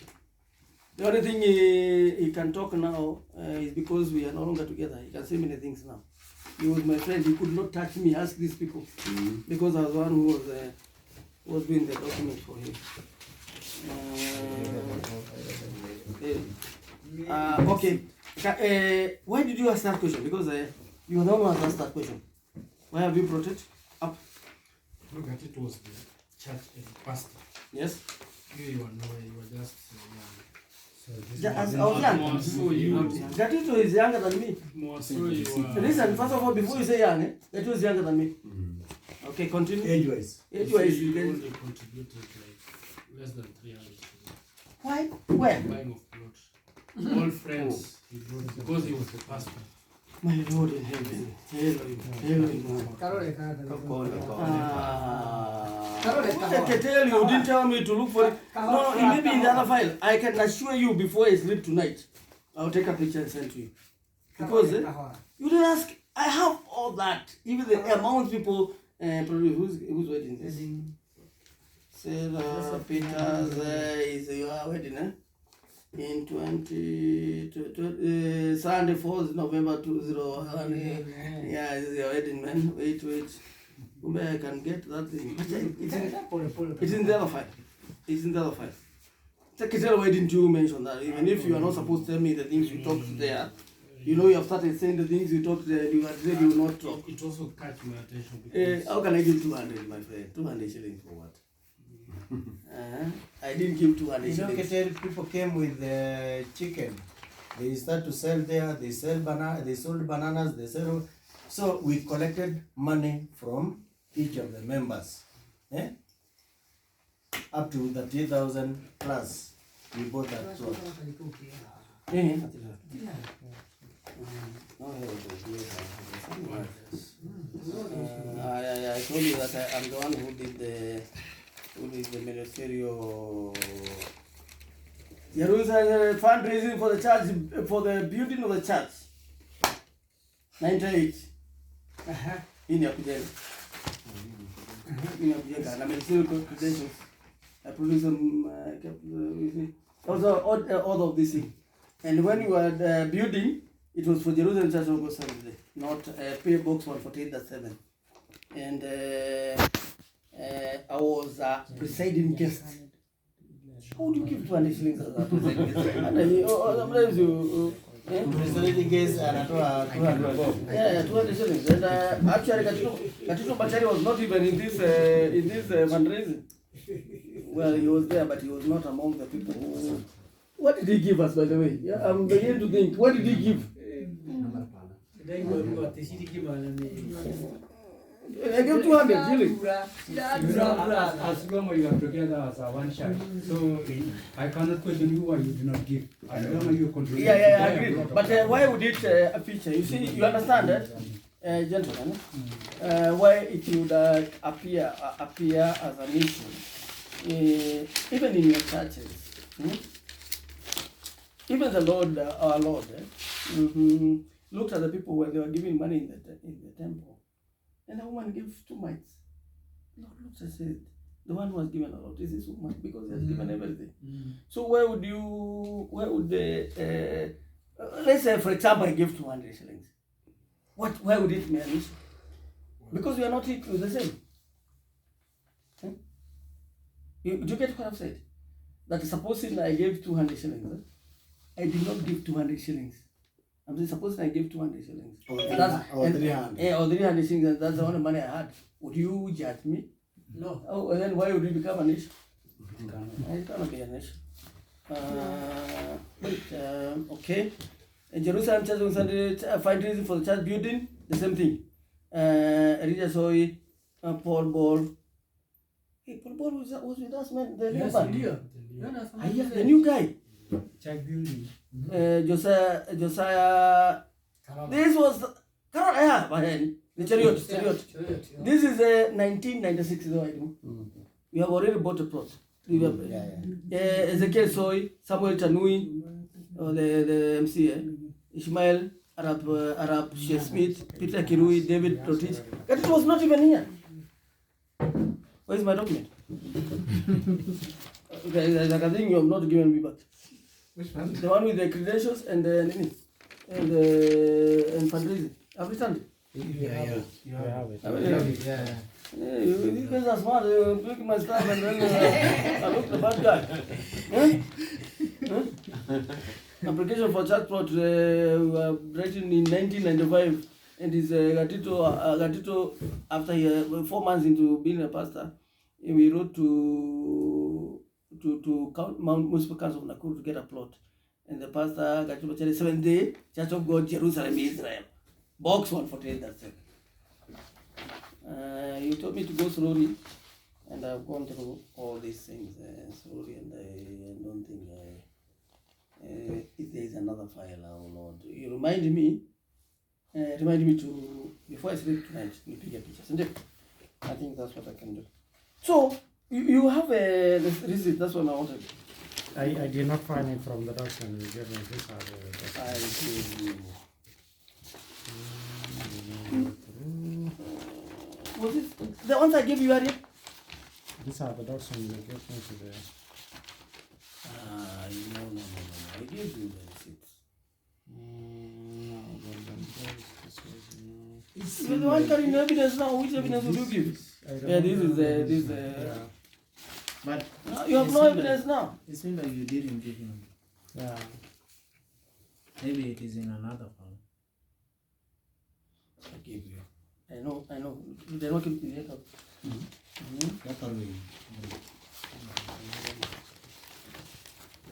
The only thing he can talk now is because we are no longer together. He can say many things now. He was my friend. He could not touch me. Ask these people because I was the one who was doing the document for him. Okay. Why did you ask that question? Because you are the one who asked that question. Why have you brought it up? Look at it was the church pastor. Yes. You were nowhere. You were just young. I was young. Gatito is younger than me. More so you were. Listen, first of all, before you say young, Gatito is younger than me. Okay, continue. Age-wise. Age-wise, You you only contributed like less than 300. Why? Where? Buying of plot. All friends. He brought because he was the pastor. My Lord in heaven. I can tell you didn't tell me to look for it. No, it may be in the other file. I can assure you before I sleep tonight, I'll take a picture and send to you. Because you didn't ask. I have all that. Even the amount people probably who's wedding this? Sarah Peters is your wedding, in 20 Sunday 4th November 2001. Yeah, this is your wedding, man. Wait. Maybe I can get that thing. It's in the other file. It's in the other file. Secretary, why didn't you mention that? Even if you are not supposed to tell me the things you talked there, you know you have started saying the things you talked there, you had said you will not talk. It also caught my attention because How can I give 200, my friend? 200 shillings for what? I didn't give 200 You know, shillings. Keter, people came with chicken. They start to sell there. They sell They sold bananas. They sell. So we collected money from each of the members, up to 30,000 plus. We bought that cloth. I told you that I'm the one who did the ministerial. There was a fundraising for the church, for the building of the church. 98. In your kujenga. Na ministerial credentials. I produced some. Also, all of this thing. And when you were building, it was for Jerusalem Church of God Sunday, not PO Box 148-7. And I was a presiding guest. How would you give 200 shillings as a presiding guest? Sometimes you. Presiding guest anatoa 200 bob. Yeah, 200 shillings. And actually, Gatito Bachari was not even in this fundraising. Well, he was there, but he was not among the people who. What did he give us, by the way? Yeah, I'm beginning to think. What did he give? I gave 200 shillings. As long as you are together as a one child, so I cannot question you why you do not give. As long as you contribute. Yeah, I agree. But why would it feature? You see, you understand that, gentlemen, why it would appear as an issue, even in your churches. even the Lord, our Lord, looked at the people when they were giving money in the temple, and the woman gave 2 mites. Lord looked and said, the one who was given a lot is this woman, because he has given everything. So where would the let's say, for example, I give 200 shillings. Where would it mean? Because we are not equal the same. Do you get what I've said? That supposing I gave 200 shillings, I did not give 200 shillings. I'm saying supposing I gave 200 shillings. Or 300. Yeah, or 300 shillings, that's the only money I had. Would you judge me? No. Oh, and then why would it become an issue? It cannot be an issue. Okay. In Jerusalem Church on Sunday, find reason for the church building, the same thing. Elijah Soy, Paul Ball. Hey, Paul Ball was with us, man. The new band. The new guy. Check building. Josiah. This was the chariot. This is 1996 though, I do. We have already bought a plot. Ezekiel Soy, Samuel Tanui, the MC, Ishmael, Arab Sheikh Smith, Peter Kirui, David Protich. It was not even here. Where is my document? I think you have not given me back. Which one? The one with the credentials and fundraising. I've returned it. You have it. Yeah. You guys are smart. You pick my stuff and then I look the bad guy. Application for church plot written in 1995, and is Gatito after 4 months into being a pastor. We wrote to Municipal Council of Nakuru to get a plot, and the pastor Gatito Church 7th Day Church of God Jerusalem Israel, box 148. That's it. You told me to go slowly, and I've gone through all these things slowly, and I don't think if there is another file, I will not. You remind me to, before I sleep tonight, you pick a picture. And I think that's what I can do. So, you have a receipt, that's what I wanted. I did not find it from the document you gave me. These are the documents. I gave you. Was it the ones I gave you earlier? These are the documents you gave me today. No. I gave you the receipts. No, this was no. You're the one carrying evidence now. Which evidence will you give? Yeah, this is But no, you have no evidence now. it seems like you didn't give him. Yeah. Maybe it is in another file. I gave you. I know. They're not keeping the record. That's all we.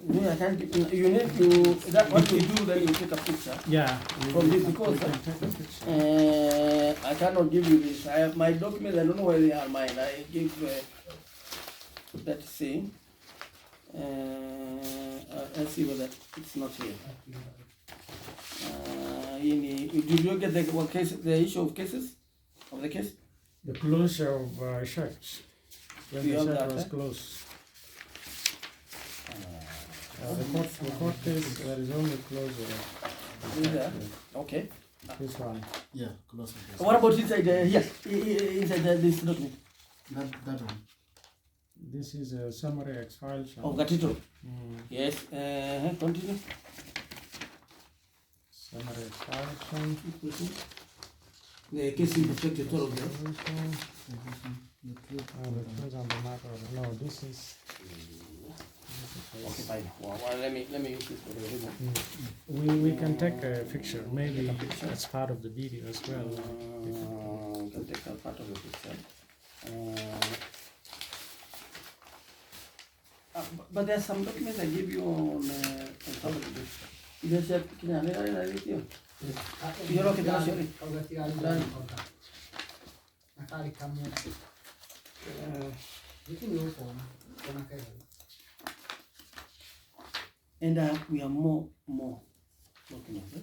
No, I can't give you need to. That what you do, then you take a picture. Yeah. From this because we can take a picture. I cannot give you this. I have my documents. I don't know where they are. Mine. I give that thing. Let's see whether it's not here. Did you get the issue of cases of the case? The closure of church. When You the have church that, was eh? closed. The court case, there is only closure. Is there? Okay. This one. Yeah, close to this. What about inside? Yes, inside this document That one. This is a summary expulsion. of Gatito. Mm. Yes. Continue. Summary expulsion. The case in perspective of them. The truth. The truth on the matter. No, this is. Okay, fine. Well, let me use this for the remote. We can take a picture. Maybe that's part of the video as well. We can take a part of the picture. But there's some documents I gave you on top of this. You just have to You're okay, that's your and we have more documents.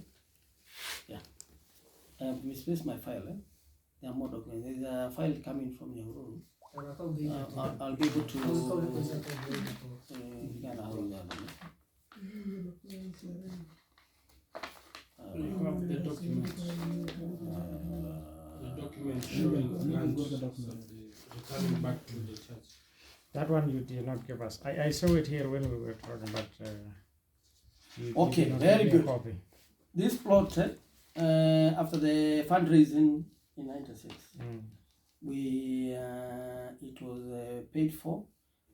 Yeah. I have misplaced my file. There are more documents. There's a file coming from your room. I'll be able to. document. The document showing land returning back to the church. That one you did not give us. I saw it here when we were talking, but you Okay, did not very give me a good. copy. This plot, after the fundraising in 96, it was paid for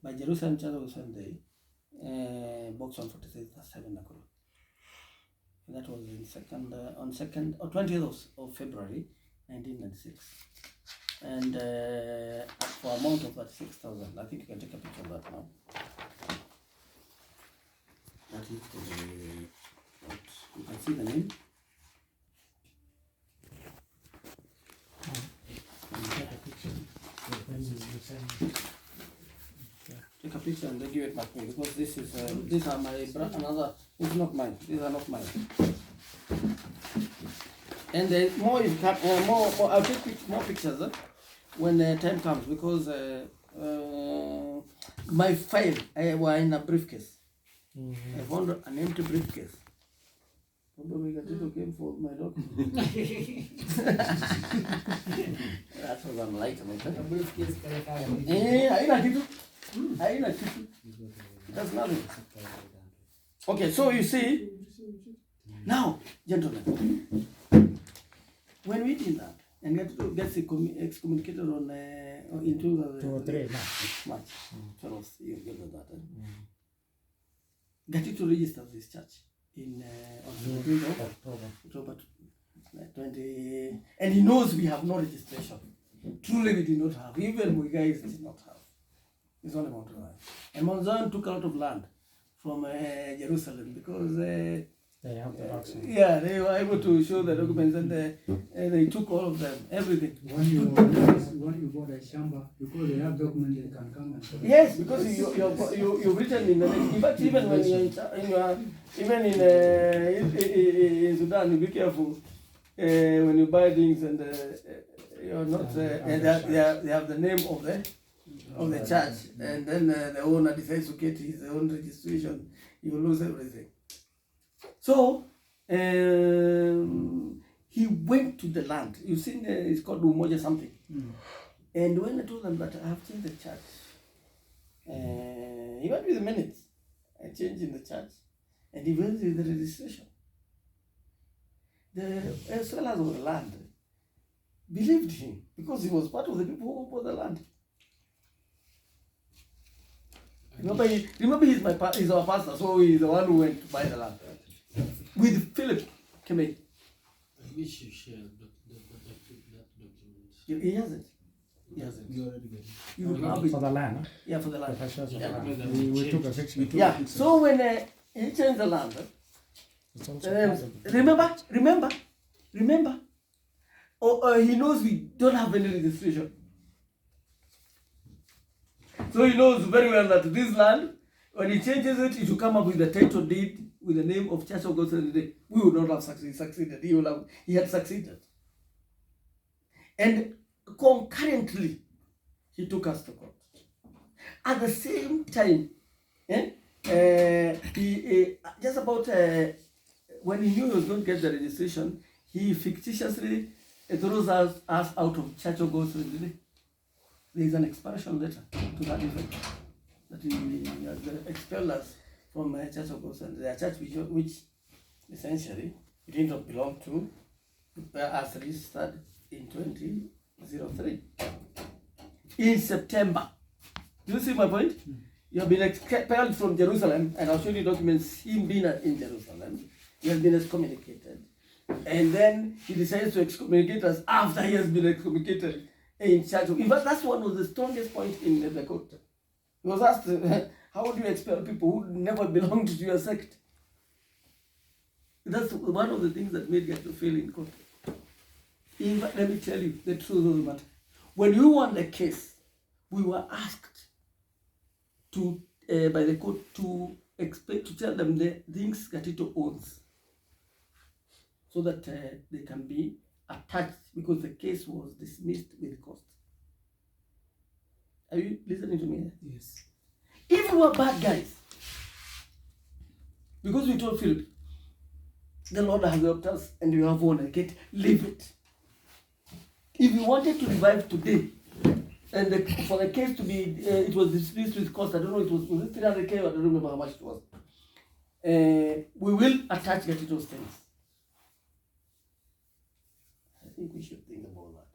by Jerusalem Church of Sunday, box 147 Nakuru. That was on 20th of February 1996, and for amount of 36,000. I think you can take a picture of that now. That is you can see the name. Take a picture and then give it back to me, because this is these are my another. It's not mine. These are not mine. And then more is more. I'll take more pictures when the time comes, because my file were in a briefcase. I found an empty briefcase. Probably Gatito came for my document. That was unlikely. Haina kitu. That's nothing. Okay, so you see, now, gentlemen, when we did that, and gets excommunicated on in 2003 March 12th, you get that. Gatito registered this church in on the October 20, and he knows we have no registration. Truly, we did not have. Even we guys did not have. It's only Mount Zion. And Mount Zion took a lot of land from Jerusalem, because they have the box. yeah, they were able to show the documents, and they took all of them, everything. When you bought a shamba, because they have documents, they can come and collect. Yes, because you've written in fact, even when you're in Sudan, you be careful when you buy things, and you're not and they have the name of the church, and then the owner decides to get his own registration, you lose everything. So he went to the land. You've seen it's called Umoja something. And when I told them that I have changed the church, he went with the minutes. I changed in the church, and he went with the registration. The sellers of the land believed him, because he was part of the people who bought the land. Remember, he's our pastor, so he's the one who went to buy the land with Philip Kemei. I wish you shared that document. He hasn't. He hasn't. You already get it. You have it. For the land, huh? Yeah, for the land. The pictures of Yeah. the land. We took a picture. Yeah. So when he changed the land, It's also part of the- remember. He knows we don't have any registration. So he knows very well that this land, when he changes it, it will come up with the title deed with the name of Church of God Sunday. We would not have succeeded. He had succeeded. And concurrently, he took us to court. At the same time, he just about when he knew he was going to get the registration, he fictitiously throws us out of Church of God Sunday. There is an expulsion letter to that effect, that he expelled us from Church of God Sunday, a church which essentially it did not belong to us, registered in 2003. In September. Do you see my point? You have been expelled from Jerusalem, and I'll show you documents him being in Jerusalem. He has been excommunicated. And then he decides to excommunicate us after he has been excommunicated in church. In fact, that's one of the strongest points in the court. He was asked, how do you expel people who never belonged to your sect? That's one of the things that made Gato fail in court. In fact, let me tell you the truth of the matter. When we won the case, we were asked to by the court to explain, to tell them the things Gatito owns, so that they can be attached, because the case was dismissed with cost. Are you listening to me? Yes. If we were bad guys, because we told Philip, The Lord has helped us, and you have won. Get leave it. If you wanted to revive today, and for the case to be, it was dismissed with cost. I don't know. It was 300K. I don't remember how much it was. We will attach Gatito's things. I think we should think about that.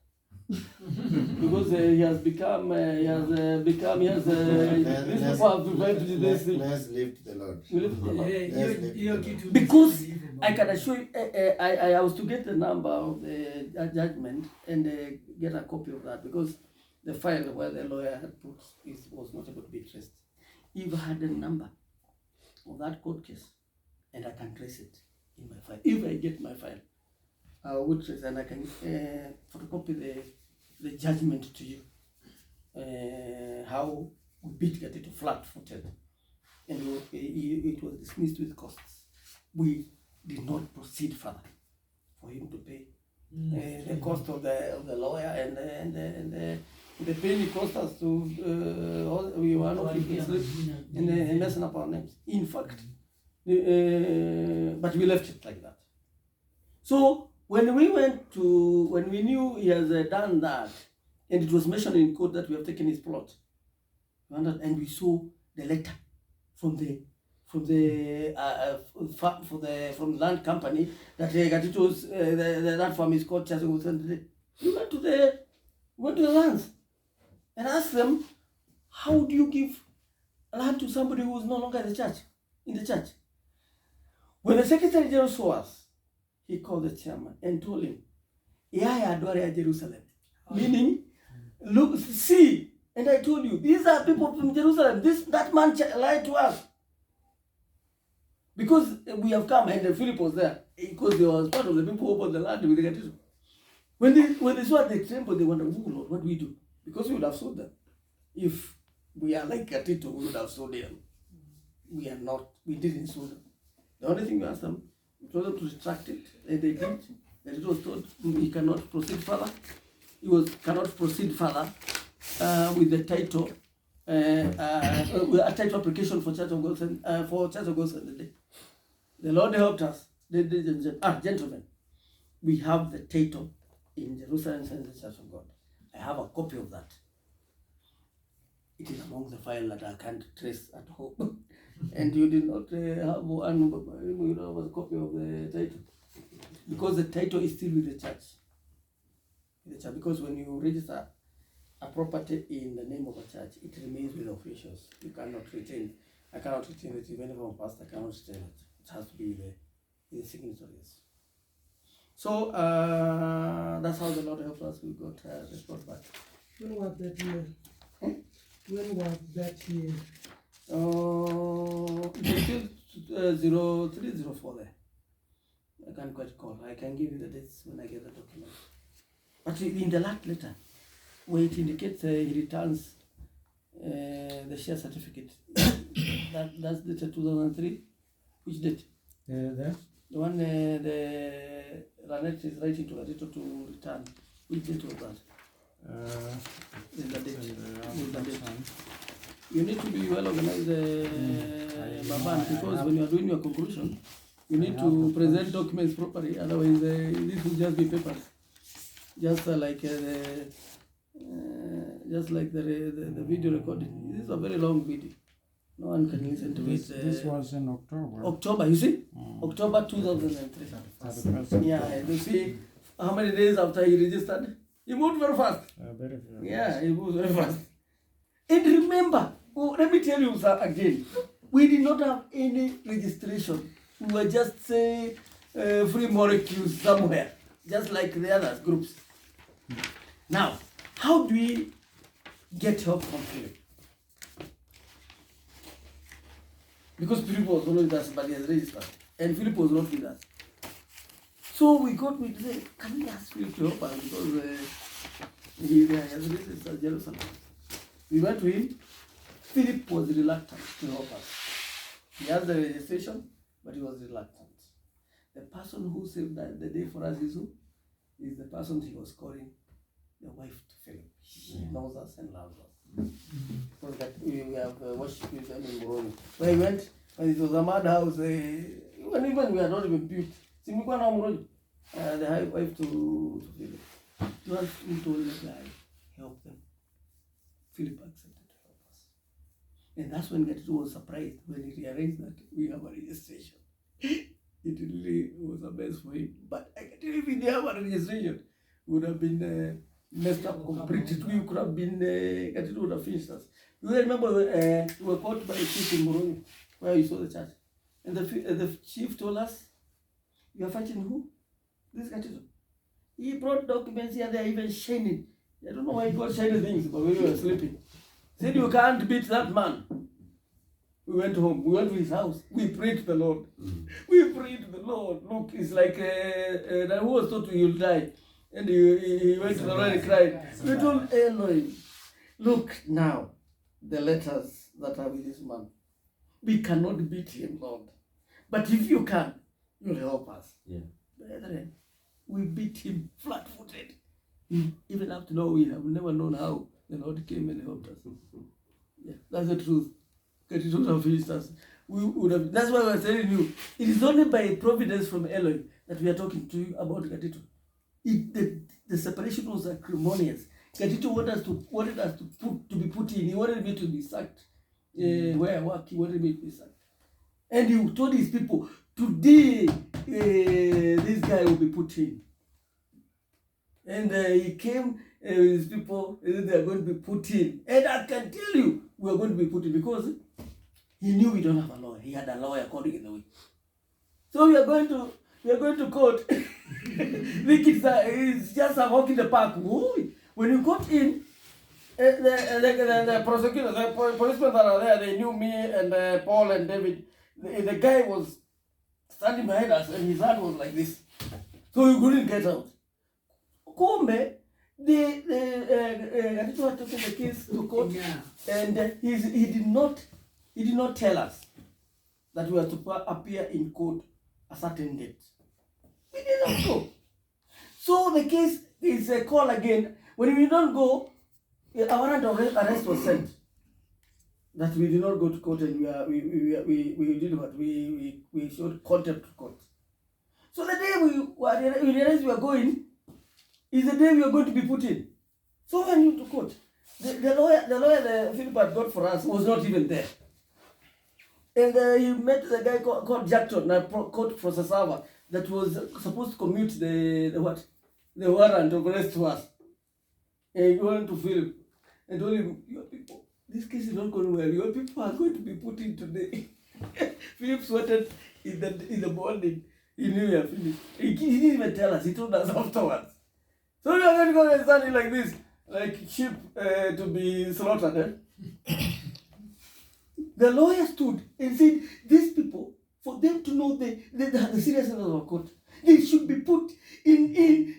Because he has become, these people have revived this thing. Let's live to the Lord. We live to the Lord. Hiyo kitu Because ni hivyo, I can assure you, I was to get the number of the judgment and get a copy of that, because the file where the lawyer had put was not able to be traced. If I had the number of that court case, and I can trace it in my file, if I get my file, I will trace, and I can photocopy the judgment to you. How we beat Gatito flat-footed, and it was dismissed with costs. We did not proceed further for him to pay the cost of the lawyer and the pain it cost us to we were not and messing up our names. In fact, but we left it like that. So when we knew he has done that, and it was mentioned in court that we have taken his plot, and we saw the letter from the land company that Gatito's that farm is called Church of God. We went to the lands and asked them, how do you give land to somebody who is no longer in the church? When the Secretary General saw us, he called the chairman and told him, "Yaya Adware Jerusalem," meaning, look, see. And I told you, these are people from Jerusalem. That man lied to us. Because we have come, and Philip was there, because he was part of the people who bought the land with the Gatito. When they saw at the temple, they wondered, "Oh Lord, what do we do?" Because we would have sold them. If we are like Gatito, we would have sold them. We are not. We didn't sold them. The only thing we asked them, we told them to retract it, and they did. And it was told he cannot proceed further. Cannot proceed further with the title, with a title application for Church of God Sunday. The Lord helped us, gentlemen. We have the title in Jerusalem Sunday Church of God. I have a copy of that. It is among the file that I can't trace at home. And you did not have a copy of the title, because the title is still with the church. Because when you register a property in the name of a church, it remains with officials. You cannot retain. I cannot retain it. Even if I'm a pastor, I cannot retain it. It has to be with the signatories. So that's how the Lord helped us. We got the plot back. When was that year? When was that year? It's still 0304 there. I can't quite recall. I can give you the dates when I get the document. But in the last letter, where it indicates he returns the share certificate, that's dated 2003. Which date? There. The one the Ranette is writing to Gatito to return. Which date was that? In the date. In the date. You need to be well organized, Baban, because when you are doing your conclusion, you need to present documents properly. Otherwise, this will just be papers. Just like the video recording. This is a very long video. No one can listen to it. This was in October. October, you see? October 2003. Yeah, you see how many days after he registered? He moved very fast. Very Yeah, he moved very fast. And remember, let me tell you again, we did not have any registration. We were just free molecules somewhere, just like the other groups. Now, how do we get help from Philip? Because Philip was always with us, but he has registered, and Philip was not with us. So we said, can we ask Philip to help us, because he has registered Jerusalem. We went to him. Philip was reluctant to help us. He has the registration, but he was reluctant. The person who saved the day for us is who? Is the person he was calling the wife to Philip. She knows us and loves us. Because that we have worshipped with them in Moroni. When he went, when it was a madhouse, even we had not even built, Si mlikuwa na Mrojo, the high wife to Philip. Just told the guy, help them. Philip accepted to help us. And that's when Gatitu was surprised when he realized that we have a registration. It really was a mess for him. But I can tell you, if we didn't have a registration, it would have been messed up completely. We could have been, Gatitu would have finished us. You remember we were caught by a chief in Moroni, where you saw the church. And the chief told us, you are fighting who? This Gatitu. He brought documents here, they are even shining. I don't know why he got shiny things, but we were sleeping. Said, you can't beat that man. We went home, we went to his house, we prayed to the Lord. We prayed to the Lord. Look, it's like that who was thought he will die. And he went to the Lord and cried. We told Elohim, look now, the letters that are with this man. We cannot beat him, Lord. But if you can, you'll help us. Yeah. Brethren, we beat him flat-footed. Even up to now, we have never known how the Lord came and helped us. Yeah, that's the truth. It would have finished us. We would have. That's why I was telling you. It is only by providence from Elohim that we are talking to you about Gatitu. The separation was acrimonious. Gatitu wanted us to be put in. He wanted me to be sacked. Where I work, he wanted me to be sacked. And he told his people, today this guy will be put in. And he came with his people, and they are going to be put in. And I can tell you, we are going to be put in because he knew we don't have a lawyer. He had a lawyer calling in the way. So we are going to court. The kids it's just a walk in the park. Ooh. When you got in, the prosecutors, the policemen that are there, they knew me and Paul and David. The guy was standing behind us, and his hand was like this, so you couldn't get out. Kumbe, Gatitu had taken the case to court, and he did not tell us that we were to appear in court a certain date. We did not go. So the case is called again. When we don't go, a warrant of arrest was sent. That we did not go to court, and we did what? We showed contempt to court. So the day we realized we were going is the day we are going to be put in. So when you to court, the lawyer Philip had got for us was not even there. And he met the guy called Jackson, a court processor that was supposed to commute the warrant of arrest to us. And he went to Philip and told him, your people, this case is not going well. Your people are going to be put in today. Philip sweated in the morning. He knew we were finished. He didn't even tell us. He told us afterwards. So we are going to go and standing like this, like sheep to be slaughtered. The lawyer stood and said, these people, for them to know the seriousness of our court, they should be put in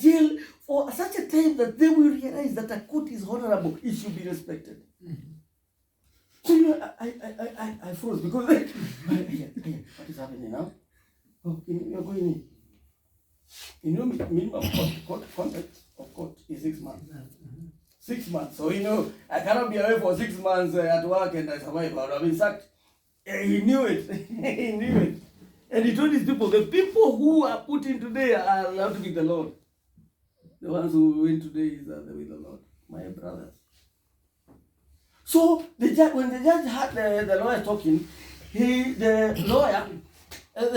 jail for such a time that they will realize that a court is honorable. It should be respected. So you know, I froze because what is happening now? Oh, you're going in. You know, minimum contract of court is 6 months. 6 months. So you know, I cannot be away for 6 months at work and I survive. I would have been sacked. He knew it. He knew it. And he told his people, the people who are put in today are allowed to be the Lord. The ones who win today is with the Lord, my brothers. So the judge, when the judge had the lawyer talking, the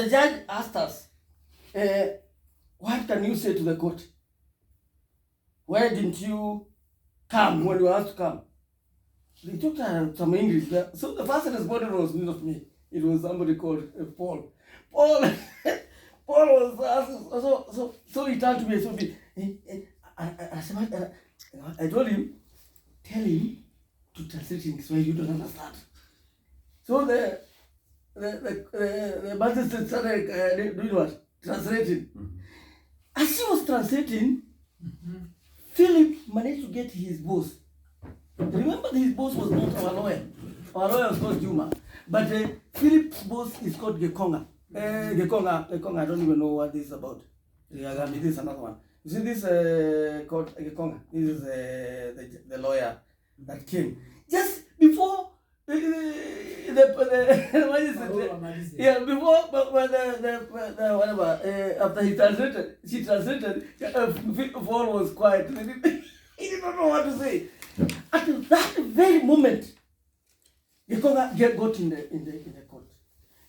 judge asked us, what can you say to the court? Why didn't you come when you were asked to come? They took some English there. So the first respondent was not me. It was somebody called Paul. Paul was asked, so he turned to me. I told him, tell him to translate in Kiswahili, you don't understand. So the magistrate started doing what? Translating. As he was translating, Philip managed to get his boss. Remember, his boss was not our lawyer. Our lawyer was called Juma. But Philip's boss is called Gekonga. Gekonga, I don't even know what this is about. This is another one. You see this called Gekonga? This is the lawyer that came. Just before the Yeah, before, but when the whatever, after he translated, she translated, Paul was quiet. He did not know what to say. At that very moment, the got in the court.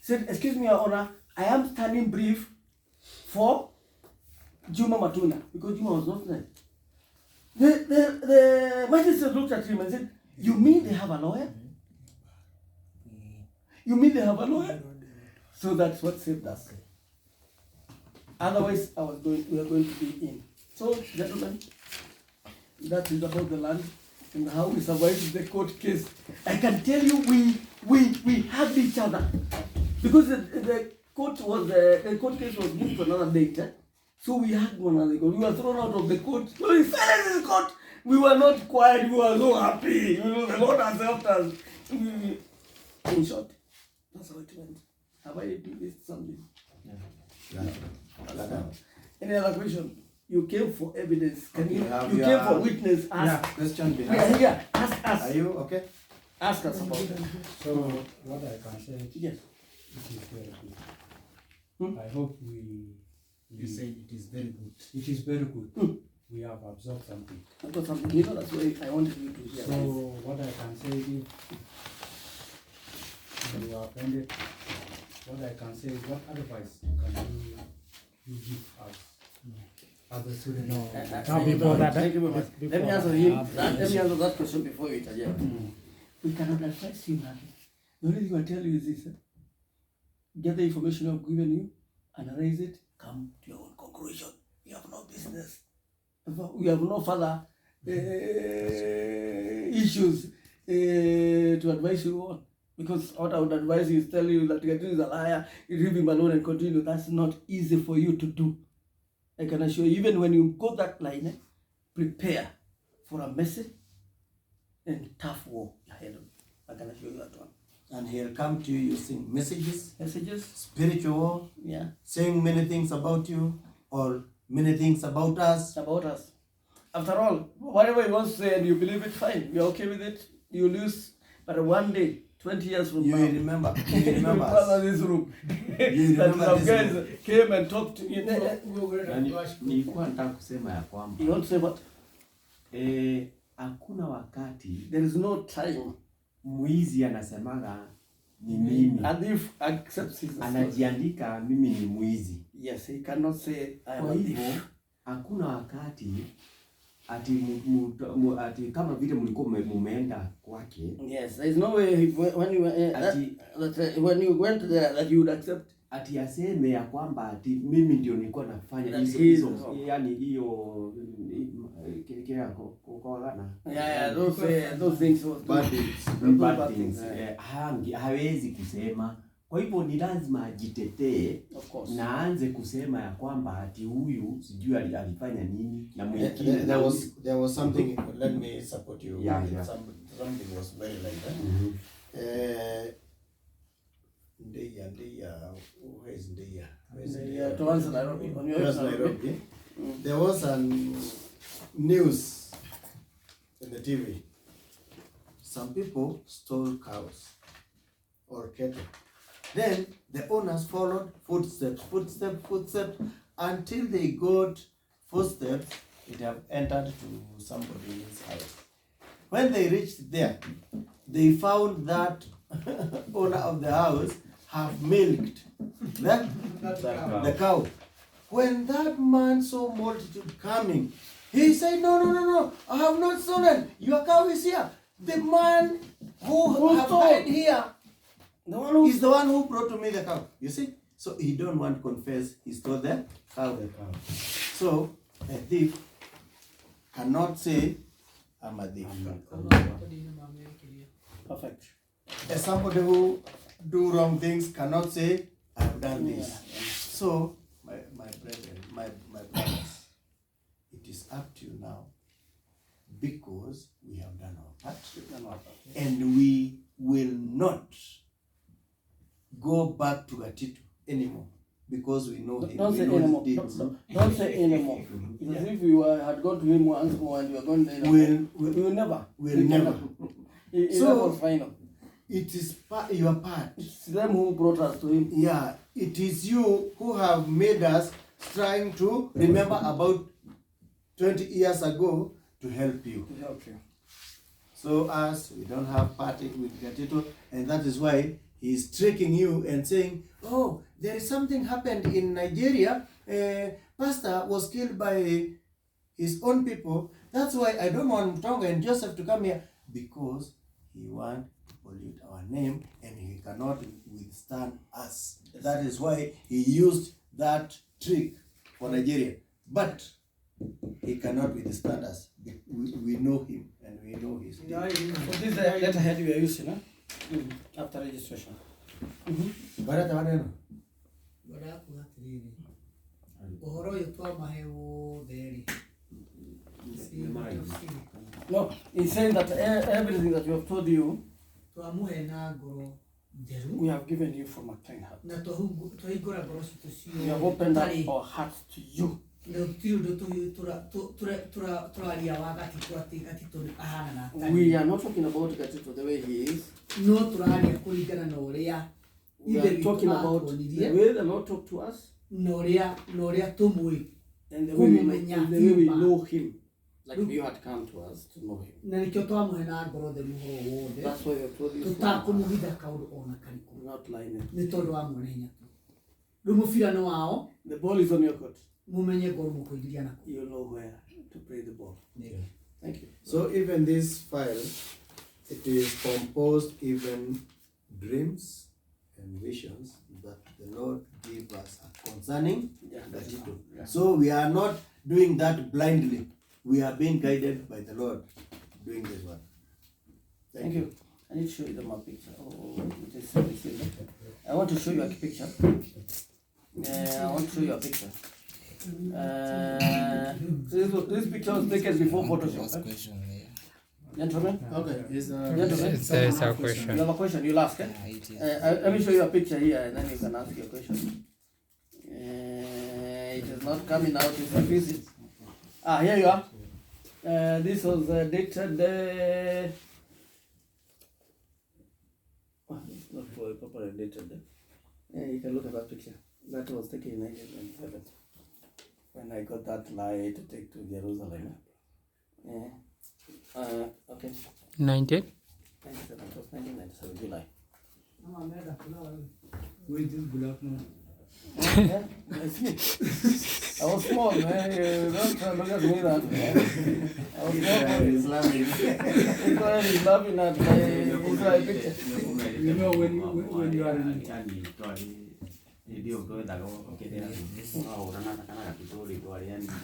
Said, "Excuse me, Your Honor, I am standing brief for Juma Matuna," because Juma was not there. The magistrate looked at him and said, "You mean they have a lawyer? You mean they have a lawyer?" So that's what saved us. Otherwise, we are going to be in. So, gentlemen, that is about the land and how we survived the court case. I can tell you, we hugged each other because the court case was moved to another date. So we hugged one another. We were thrown out of the court. We fell in the court. We were not quiet. We were so happy. The Lord has helped us. In short, that's how it went. Have I missed something? Yeah. Any other question? You came for evidence. Can Okay, you have came your- for witness. Ask. Question been Yeah, asked. yeah. Ask us. Are you okay? Ask us about it. So what I can say, Yes. it is very good. Hmm? I hope You said it is very good. it is very good. Hmm. We have absorbed something. I got something. You know, that's why I wanted you to hear. So what I can say is, if you are offended, what I can say is, what advice can you give us as a student? No, before that, Thank you very much. Let me answer him. Let me answer that question before you interject. We cannot advise you nothing. The only thing I tell you is this: get the information I've given you, analyze it, come to your own conclusion. You have no business. We have no further issues to advise you on. Because what I would advise you is tell you that Gatun is a liar, you leave him alone and continue. That's not easy for you to do. I can assure you, even when you go that line, prepare for a messy and tough war ahead of you. I can assure you that one. And he'll come to you using messages, Messages? spiritual, Yeah. saying many things about you or many things about us. About us. After all, whatever he wants to say and you believe it, fine. You're okay with it. You lose. But one day, 20 years from You now, remember. You you remember. pass us. this room. You That remember some this guys room. came and talked to you. Nilikuwa nataka kusema ya kwamba You want to say what? hakuna wakati There is no time. mwizi anasemaga ni mimi, And if accepts his anajiandika mimi ni mwizi. yes, he cannot say I am Kwa a hivyo thief. hakuna wakati ati kama vile mlikuwa mumeenda kwake Yes, there is no way when you when you went there that you would accept. ati aseme ya kwamba ati mimi ndio nilikuwa nafanya That hizo he is hizo, wrong. yani hiyo kile kokogana Yeah, those things was Bad things. those bad bad things. things. Hawezi kusema. Kwa hivyo ni lazima ajitetee Of course. na aanze kusema ya kwamba ati huyu sijui alifanya nini na mwingine There was something, let me support you. Yeah, yeah. Something was very like that. Mhm. Where is Ndeya? Yeah, to answer Nairobi. On your Where's Nairobi? There was an news in the TV. Some people stole cows or cattle. Then the owners followed footsteps until they got footsteps. It have entered to somebody's house. When they reached there, they found that owner of the house have milked the cow. When that man saw multitude coming, he said, no, I have not stolen. Your cow is here. The man who have died here is the one who brought to me the cow. You see? So he don't want to confess he stole the cow. So a thief cannot say, I'm a thief. Perfect. As somebody who do wrong things cannot say, I've done this. So, my brethren, my brothers, it is up to you now, because we have done our part, and we will not go back to Gatitu anymore, because we know him. Don't we say know his anymore. deeds. Don't say anymore. It's as if you had gone to him once more and you are going there. We'll We will never. we'll We never. cannot. It So- was final. it is your part. It's them who brought us to him. Yeah, it is you who have made us trying to remember about 20 years ago to help you. To help you. So as we don't have party with Gatito, and that is why he is tricking you and saying, oh, there is something happened in Nigeria. Pastor was killed by his own people. That's why I don't want Tonga and Joseph to come here, because he wants to pollute our name and he cannot withstand us. That is why he used that trick for Nigeria. But he cannot withstand us. We know him and we know his name. So this is the letterhead we are using, huh? After registration. Barata waneno. Baraku hatiriri. Uhoro uyu twamahe wothe rĩ. No, he's saying that everything that we have told you, Twamuhe na ngoro njeru. we have given you from a clean heart. Na twahingũra ngoro citũ We have opened up ciothe our hearts to you. na gũtirĩ ũndũ tũraria wa gatitũ atĩ gatitũ ahana na atariĩ. We are not talking about Gatito the way he is. No tũraria kũringana na ũrĩa We are talking about the way the Lord talked to us na ũrĩa tũmũĩ and the way we Kumumenya know him. Like you had come to us to know him. na nĩkĩo twamũhe na ngoro theru ũhoro wothe That's why we have told you from tũtakũmũhitha kaũndũ ona karĩkũ We're not lying. nĩ tondũ wa muone hinya tu rĩu mũbirano wao The ball is on your court. mũmenye ngoro mũkũingĩria nako. You know where to play the ball. Thank you. So even this file, it is composed even dreams and visions that the Lord gave us concerning Gatito. Yeah. So we are not doing that blindly. We are being guided by the Lord doing this one. Thank you. I need to show you the map picture. Oh, it is so easy. I want to show you a picture. I want to show you a picture. This picture was taken before Photoshop. Last Eh? question there. Gentlemen? Okay, is Gentlemen? There is a You question. have a question, you'll ask. Eh? Yeah, it is. Let me show you a picture here and then you can ask your question. It is not coming out, it's confusing. Here you are. This was dated. It's not properly dated. You can look at that picture. That was taken in 1997 when I got that lie to take to Jerusalem. Okay. 19? 97, it was 1997, July. Wait, this black man. Yeah, that's me. I was small, man. Don't look at me that way. I was small. He's laughing. Israel is laughing at my Israel picture. You know when you are in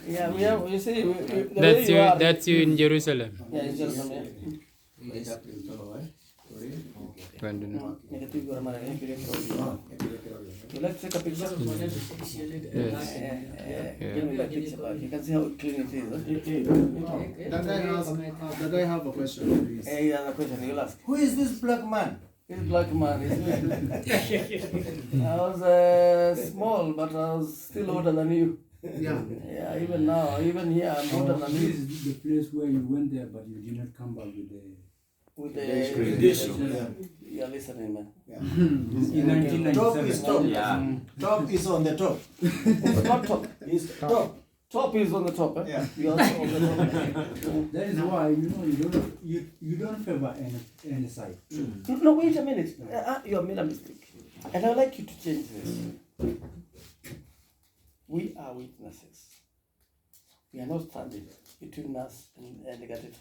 Yeah, we have, you see, the way That's you you. are. That's you in Jerusalem. Yeah, in Jerusalem, yeah. Banduna. Nikapigwa mara nyingi ile kwa. You like to take a picture? Yes. Give me that picture back. You can see how clean it is. the guy have a question, please. Hey, you have a question, you'll ask. Who is this black man? This black man is me. I was small, but I was still older than you. Yeah. Yeah, even now, even here, I'm older than This you. is the place where you went there, but you did not come back with the. With Yeah. you're listening, man. In Top is 1997. top. Yeah. Top is on the top. It's not top. Is top. Top is on the top, eh? Yeah. You are on the top. That is why you don't favor any side. No, wait a minute. You have made a mistake. And I'd like you to change this. We are witnesses. We are not standing between us and the Gatito.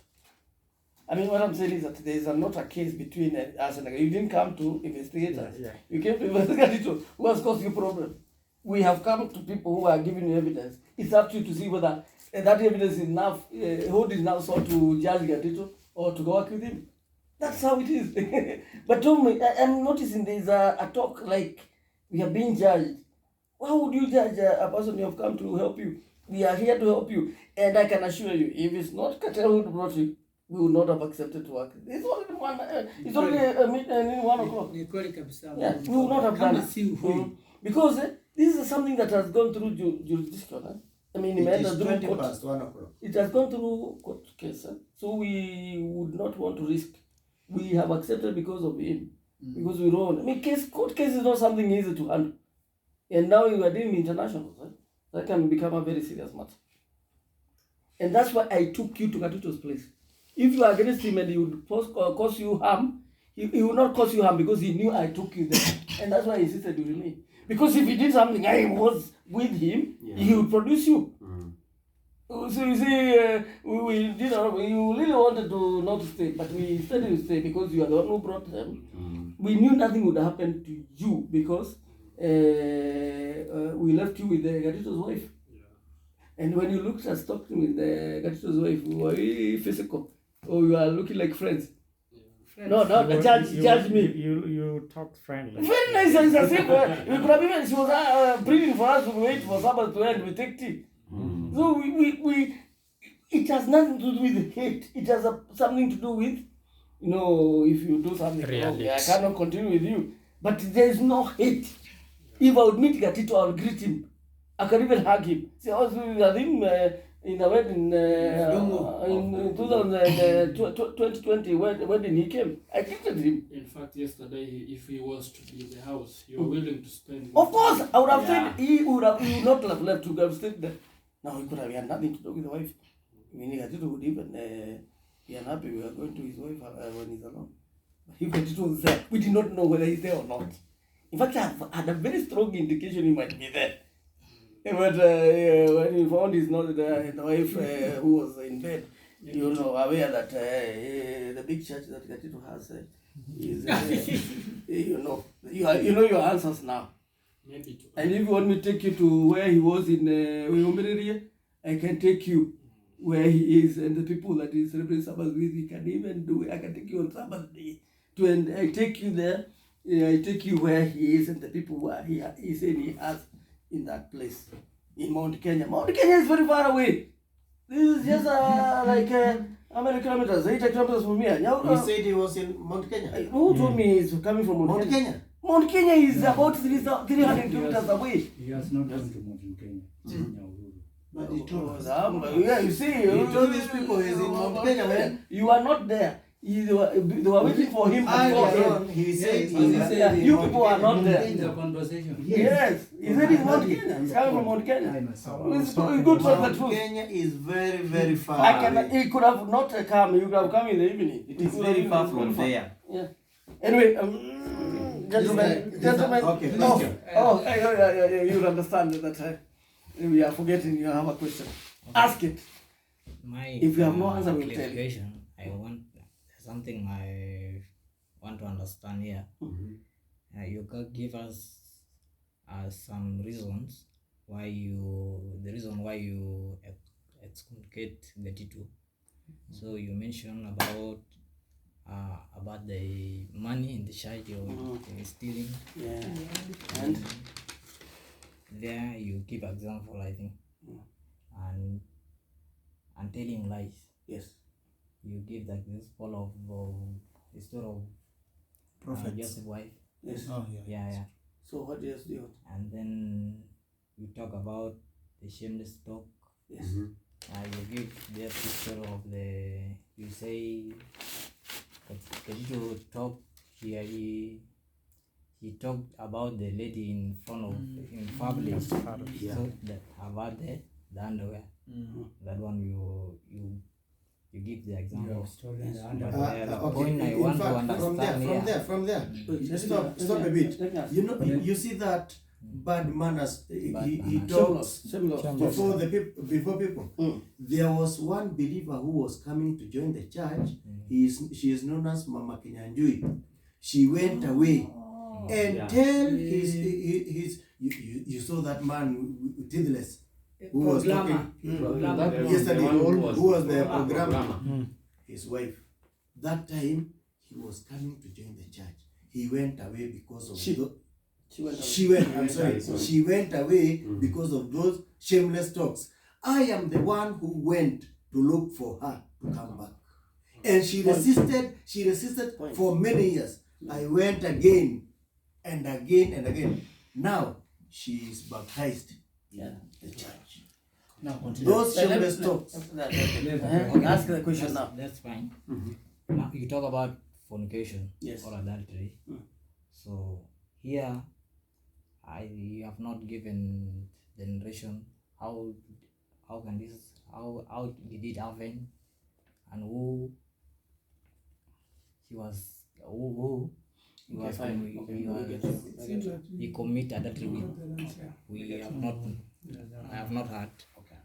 I mean, what I'm saying is that there is not a case between us and the Gatito. You didn't come to investigate us. Yeah. You came to investigate Gatito, who has caused you problem. We have come to people who are giving you evidence. It's up to you to see whether that evidence is enough, hold is now so to judge Gatito or to go work with him. That's how it is. But tell me, I'm noticing there's a talk like we are being judged. How would you judge a person you have come to help you? We are here to help you. And I can assure you, if it's not Katel who brought you, we would not have accepted to work. It's already 1 o'clock. Ni kweli kabisa. Yeah, we would not have done Kama it. si huyu. Because this is something that has gone through jurisdiction. I mean, It imeenda is through 20 court. past 1 o'clock. It has gone through court case. So we would not want to risk. We have accepted because of him. because we don't. I mean, court case is not something easy to handle, and now you are dealing with international, right? That can become a very serious matter. And that's why I took you to Gatito's place. If you are against him and he would cause you harm, he will not cause you harm because he knew I took you there. And that's why he insisted you remain. Because if he did something, I was with him, he would produce you. So you see, we did you really wanted to not stay, but we instead you stay because you are the one who brought them. We knew nothing would happen to you because we left you with the Gatito's wife. And when you looked at talking with the Gatito's wife, we were really physical. Or you are looking like friends. No, judge me. You talked friendly. Very nice, it's a simple. We could have even, she was breathing for us to wait for Sabbath to end, we take tea. So we it has nothing to do with hate. It has something to do with, you know, if you do something wrong, I cannot continue with you. But there is no hate. If I would meet Gatito, I would greet him. I could even hug him. See, I was with him in the wedding in 2020 when he came. I greeted him. In fact, yesterday, if he was to be in the house, you were willing to spend. Of course, I would have said he would not have left to have stayed there. Now he could have had nothing to do with the wife. I mean, Gatito would even be unhappy. We are going to his wife when he's alone. If Gatito was there, we did not know whether he's there or not. In fact, I had a very strong indication he might be there. But when we found he's not there, the wife who was in bed, you know, aware that the big church that Gatito has is, you know your answers now. Maybe and if you want me to take you to where he was in Uyombererie, I can take you where he is and the people that he celebrates Sabbath with. He can even do it. I can take you on Sabbath day and I take you there. I take you where he is and the people where he said he has in that place in Mount Kenya. Mount Kenya is very far away. This is just like how many kilometers? 80 kilometers from here. He said he was in Mount Kenya. Who told me he's coming from Mount Kenya? Mount Kenya is about 300 kilometers away. He has not gone to Mount Kenya. But he told us. Yeah, you see, He told these people he's in Mount Kenya, man. You are not there. They were waiting for him before him. He said, you people are not there. In the conversation. Yes, he said he's Mount Kenya. He's coming from Mount Kenya. It's good for the truth. Kenya is very, very far. He could have not come. He could have come in the evening. It is very far from there. Yeah. Anyway, gentlemen. Okay. You understand that we are forgetting. You have a question. Ask it. If you have no answer, we'll tell you. I want something I want to understand here. You can give us some reasons why you excommunicate Gatito. So you mentioned about the money in the church or stealing. Yeah. And there you give example, I think, and telling lies. Yes. You give the example of the story of Joseph's wife. Yes. Oh, Yeah. So what else do you? And then you talk about the shameless talk. Yes. You give the picture of you say Gatito talk. He talked about the lady in front of in public. So that about the underwear. That one you give the example. The point I want to understand from there. Stop a bit. You know, you see that bad manners. He talks before people. There was one believer who was coming to join the church. She is known as Mama Kinyanjui. She went away and tell his you saw that man Tidless who was talking yesterday, who was the programmer, his wife. That time he was coming to join the church. He went away because of she went away because of those shameless talks. I am the one who went to look for her to come back. And she resisted for many years. I went again and again and again. Now she is baptized in the church. Now continue. Those shameless talks. Ask the question now. That's fine. Now you talk about fornication Yes. or adultery. here you have not given the narration. How can this, how did it happen, and who he was, who he Okay, was, fine. he, Okay, he we was, get it. I get it. he commit adultery with. We have not, I have not heard. Okay.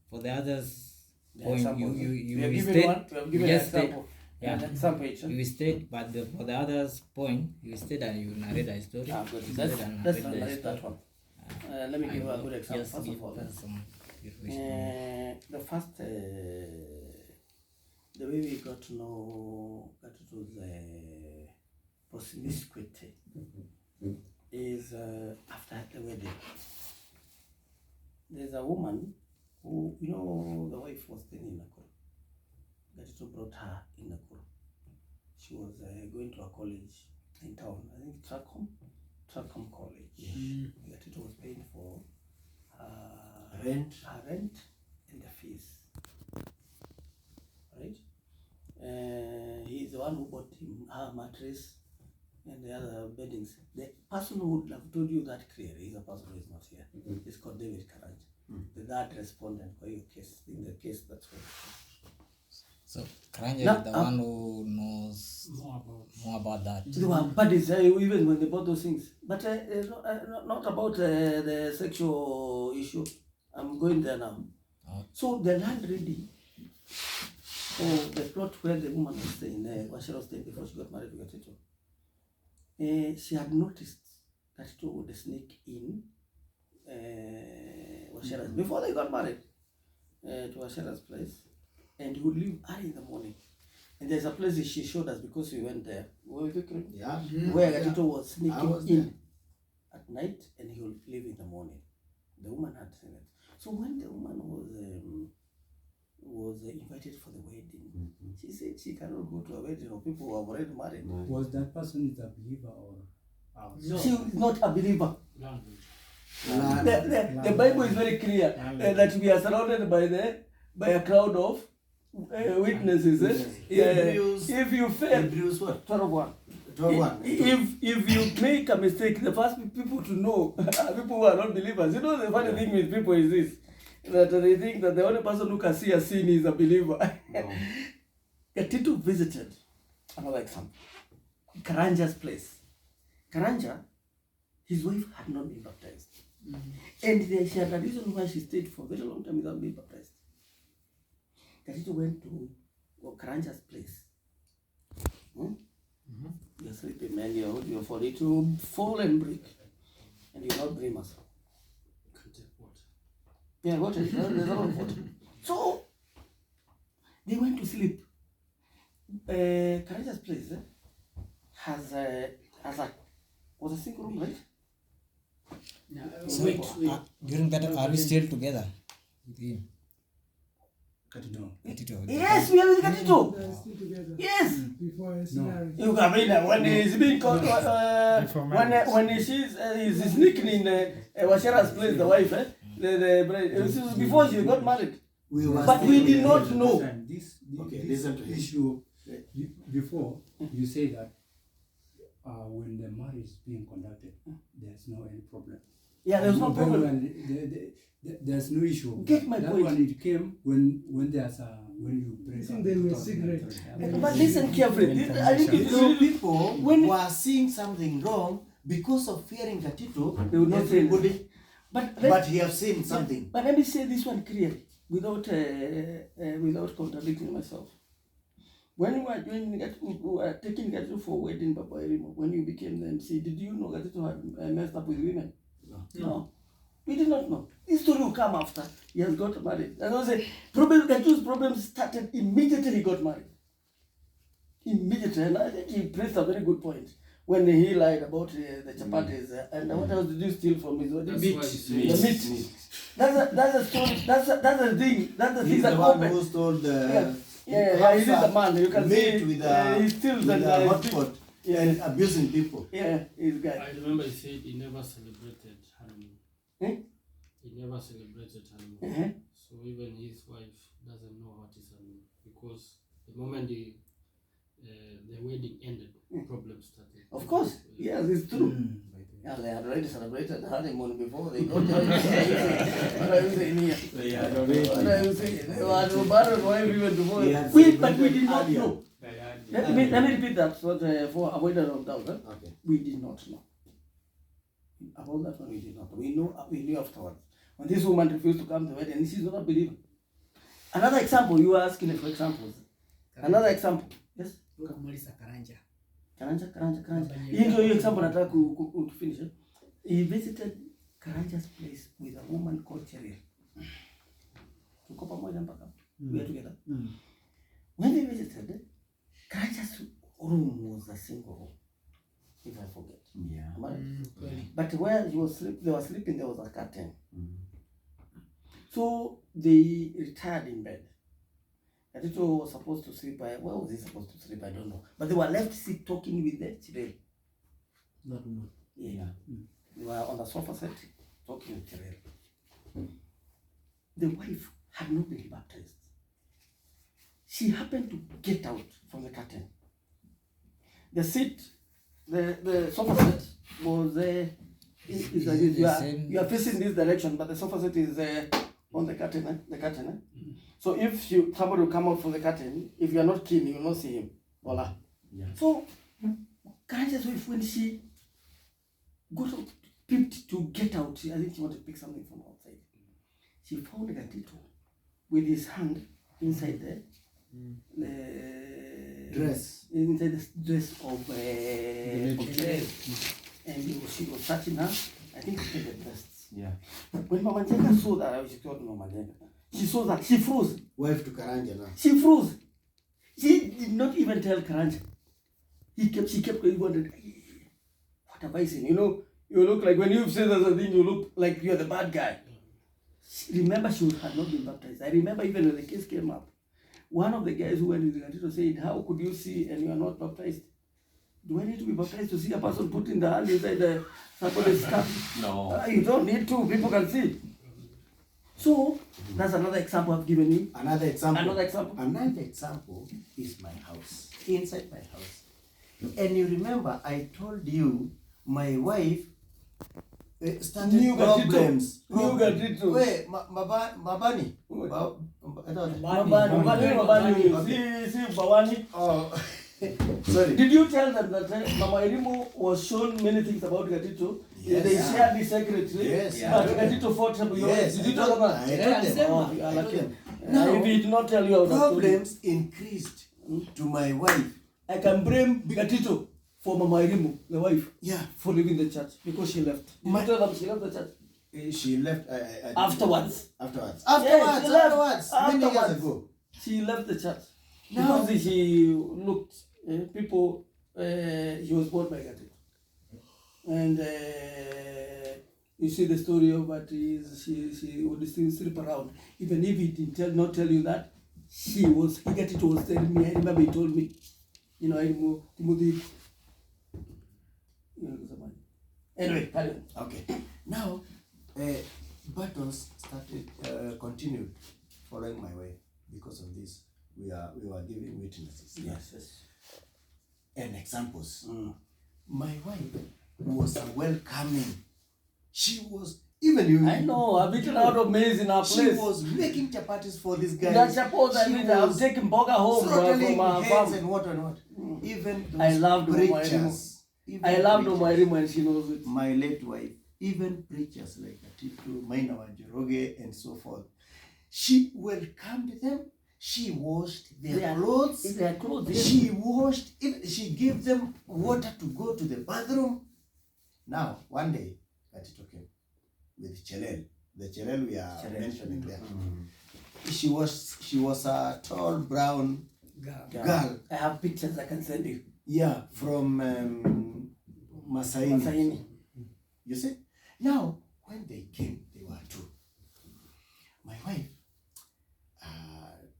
For the others The point, example. you We have given state, one. We have given you an just state, example. yeah, An example each. you state, but for the others point, you state and you narrate a story. Ah, good. You Let's state and let's narrate the analyze that story. one. Let me give And a good example. just First give of all, us some information. the first, the way we got to know that it was promiscuity is after the wedding. There's a woman who, you know, the wife was staying in Nakuru. Gatito brought her in Nakuru. She was going to a college in town, I think Tracom College. Gatito was paying for Rent. her rent and the fees. Right? He's the one who bought him her mattress and the other beddings. The person who would have told you that clearly is a person who is not here. It's called David Karanja, the third respondent for your case. In the case that's what. So Karanja Now, is the one who knows more about that. They were buddies even when they bought those things. But not about the sexual issue. I'm going there now. Okay. So the landlady of the plot where the woman was staying, where she was staying before she got married to Gatito, she had noticed Gatito would sneak in Washera's before they got married to Washera's place, and he would leave early in the morning. And there's a place she showed us because we went there. Yeah. Where Gatito was I sneaking was in at night and he would leave in the morning. The woman had seen it. So when the woman was invited for the wedding, she said she cannot go to a wedding of people who have already married. Was that person is a believer or She is not a believer. Language. The Bible is very clear that we are surrounded by a crowd of witnesses. Hebrews- If you fail, Hebrews what? 12:1. 12:1. If you make a mistake, the first people to know are people who are not believers. You know, the funny thing with people is this, that they think that the only person who can see a sin is a believer. Gatito visited another example, Karanja's place. Karanja, his wife had not been baptized. And she had a reason why she stayed for a very long time without being baptized. Gatito went to Karanja's place. You're sleeping, man, you're for it to fall and break. And you're not dreamers. Can't take water. Yeah, water. There's a lot of water. So, they went to sleep. Karanja's place was a single room, right? So during that, are we still together with him? no? Gatito? Yes, we are with Gatito. They're still together. Yes. Before his No. marriage. You can read that when he's being caught, Before marriage. when he's sneaking in Washera's place, the wife, the bride. It was before she got married. We were But we still- did not know. This Okay, this listen to him. issue before you say that when the marriage is being conducted, there's no any problem. Yeah, there's no Then problem. when there's no issue. Get my that point. one it came when there's when you break I think up they in were 2003. secret. But listen carefully. I think You know, it's people When- were seeing something wrong because of fearing Gatito. They would not say everybody, but but he have seen something. But let me say this one clearly, without contradicting myself. When you were taking Gatito for wedding, Papa Erimo, when you became the MC, did you know Gatito had messed up with women? No. We did not know. This story will come after he has got married. And I say, Gatito's problem started immediately he got married. Immediately, and I think he placed a very good point when he lied about the chapatis and what else did you steal from his wedding? That's Meat. why it's The meat. That's a story. That's the thing. That's the thing He's that the one happened. who stole the Yeah, he is the man. You can meat see with a he steals with and a hot pot yeah. and abusing people. Yeah, he's guy. I remember he said he never celebrated honeymoon. Hmm? He never celebrated honeymoon. Uh-huh. So even his wife doesn't know what is honeymoon because the moment the wedding ended, problems started. Of course. Yes, it's true. Yeah, they had already celebrated the honeymoon before they got married. What are you saying here? What are you saying? They were married wife even before. But we did not know. Let me repeat that for avoidance of doubt. Huh? Okay. We did not know. About that one, we did not know. We knew afterwards. When this woman refused to come to the wedding, she's not a believer. Another example, you were asking for examples. Another example. Yes? Kamaliza Karanja. Karanja. Hii ndio hiyo example nataka to finish. He visited Karanja's place with a woman called Cheryl. Tuko pamoja mpaka. We are together. When they visited, Karanja's room was a single room, if I forget. Yeah. But where they were sleeping, there was a curtain. So they retired in bed. Gatito was supposed to sleep by, where was he supposed to sleep? I don't know. But they were left sit talking with the children. That woman. Yeah. They were on the sofa set talking with children. The wife had not been baptized. She happened to get out from the curtain. The seat, the sofa set was you are facing this direction, but the sofa set is on the curtain. So if somebody will come out from the curtain, if you are not keen, you will not see him. Voila. Yeah. So Karanja's wife, when she got out, peeped to get out, I think she wanted to pick something from outside. She found Gatito with his hand inside the Dress. Inside the dress of Cheryl. And she was touching her. I think she did the breasts. Yeah. When Mama Njenga saw that, she thought Mama Njenga. She saw that, she froze. Wife to Karanja now. She froze. She did not even tell Karanja. She kept going, wondering, what have I seen? You know, you look like, when you say there's a thing, you look like you're the bad guy. Remember, she had not been baptized. I remember even when the case came up, one of the guys who went with the Gatito said, how could you see and you are not baptized? Do I need to be baptized to see a person putting the hand inside somebody's cup? No. You don't need to. People can see. So, that's another example I've given you. Another example. Another example. Another example is my house. Inside my house. And you remember, I told you, my wife started New problems. New Gatito. Wait, Mabani. Bawani. Oh, sorry. Did you tell them that Mama Irimo was shown many things about Gatito? Yes. They shared the secretly. Yes. But Gatito fought trouble. Yes, Did you tell them that? I told them. Oh, you are I told lucky. them. Now, Now, if he did not tell you, I would have told you. problems increased to my wife. I can blame Gatito for Mama Irimo, the wife, Yeah. for leaving the church because she left. Did you tell them she left the church? She left Afterwards. Afterwards. Yes, she left. Many years Afterwards. ago. She left the church. Now- Because she looked, people, she was bought by Gatito. And you see the story of what is, she would still sleep around. Even if he did not tell you that, Gatito was telling me, I remember he told me, you know, Timothy. Anyway, carry on. Okay. Now, battles continued following my way because of this. We were giving witnesses. Yes. And examples. My wife was a welcoming. She was even you. I know, I've eaten out of maize in our She place. was making chapatis for this guy. That suppose I She mean, I'm was taking burger home throttling from our heads farm. and what and what. Even those I loved preachers. I loved Omairimu and she knows it. My late wife, even preachers like Atitu, Maina Wanjoroge, and so forth. She welcomed them. She washed their clothes. Their clothes. Yes. She washed. She gave them water to go to the bathroom. Now, one day, Gatito came with Chelel. The Chelel we are mentioning there. She was a tall brown girl. I have pictures I can send you. Yeah, from Masaini. You see? Now, when they came, they were two. My wife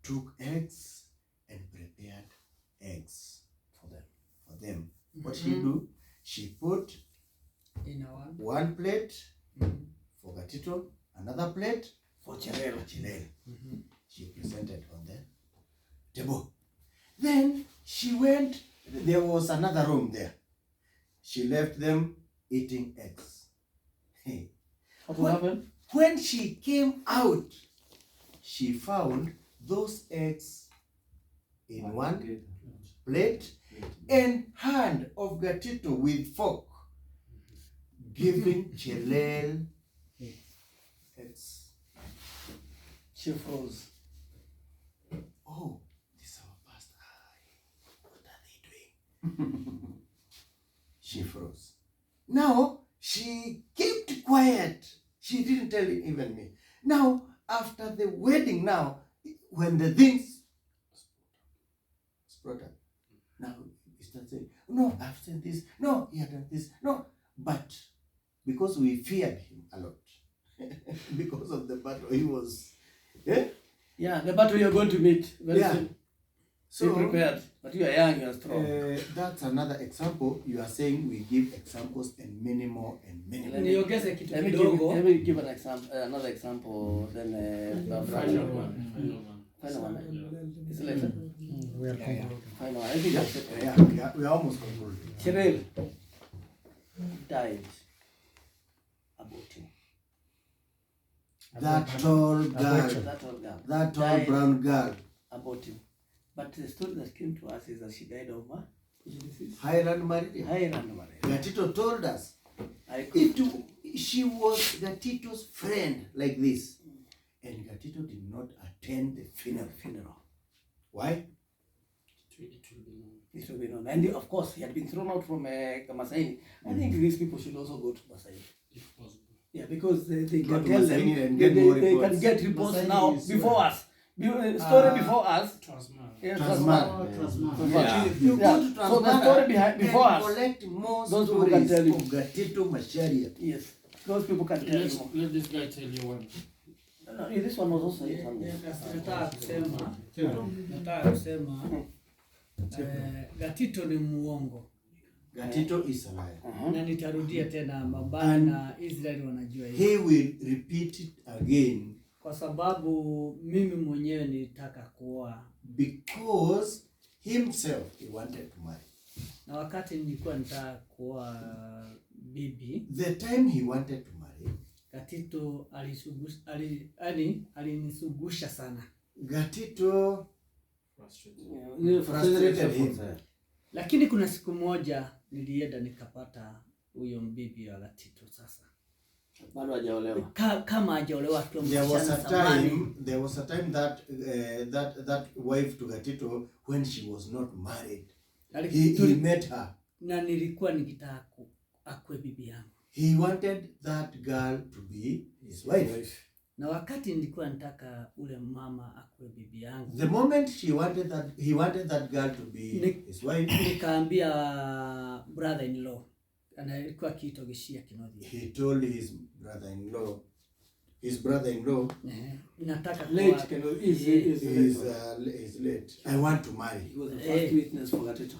took eggs and prepared eggs for them. What she do? She put In one plate for Gatito, another plate for Chelel. She presented on the table. Then she went, there was another room there. she left them eating eggs. What will happen? When she came out, she found those eggs in one plate and hand of Gatito with fork, giving Chelel eggs. She froze. Oh, this is our pastor. What are they doing? She froze. Now, she kept quiet. She didn't tell even me. Now, after the wedding now, when the things brought up, now he starts saying, no, I've said this, no, he had done this, no. But because we feared him a lot, because of the battle he was, Yeah, the battle you're going to meet very soon. So, be prepared. But you are young, you are strong. that's another example. You are saying we give examples and many more and many more. Niongeze kitu Let kidogo. me give an example, another example. Then Final one. Final one. Is it later? We are concluding. Final one. I think that's it. Yeah, we are almost concluded. Cheryl died about him. That tall girl, that tall died brown girl, about him. But the story that came to us is that she died of Highland Maria. Highland Maria. Gatito told us she was Gatito's friend like this, and Gatito did not attend the funeral. Why? It will be known. And of course, he had been thrown out from Masaini. I think these people should also go to Masaini. If possible. Yeah, because they Go can to tell Masaini them, and get more they can reports. get reports Masaini now is before where? us. Story before us. Transman. Yeah, Transman. Transman. Yeah. You Yeah. go to So the story before and us. collect more Those people stories can tell you. of Gatito Macharia. Yes. Those people can tell you. Let this guy tell you one. No, this one was also something. Nataka kusema Gatito ni muongo. Gatito is a liar. Na nitarudia tena, mabaya na Israeli wanajua hiyo. He will repeat it again Kwa sababu mimi mwenyewe nilitaka kuoa. because himself he wanted to marry. Na wakati nilikuwa nataka kuoa bibi, The time he wanted to marry, Gatito alinisugusha sana. Gatito Yeah, frustrated him. Lakini kuna siku moja nilienda nikapata huyo mbibi wa Gatito sasa. bado hajaolewa. Kama hajaolewa akiwa There was msichana a zamani. time that wife to Gatito, when she was not married, he met her. Na nilikuwa nikitaka akwe bibi yangu. He wanted that girl to be his wife. Na wakati nilikuwa nataka ule mama akwe bibi yangu, The moment he wanted that girl to be his wife, nikaambia brother-in-law, alikuwa akiitwa Gishia Kinothia. he told his brother-in-law, Nataka Late is late. I want to marry. He was the first witness for Gatito.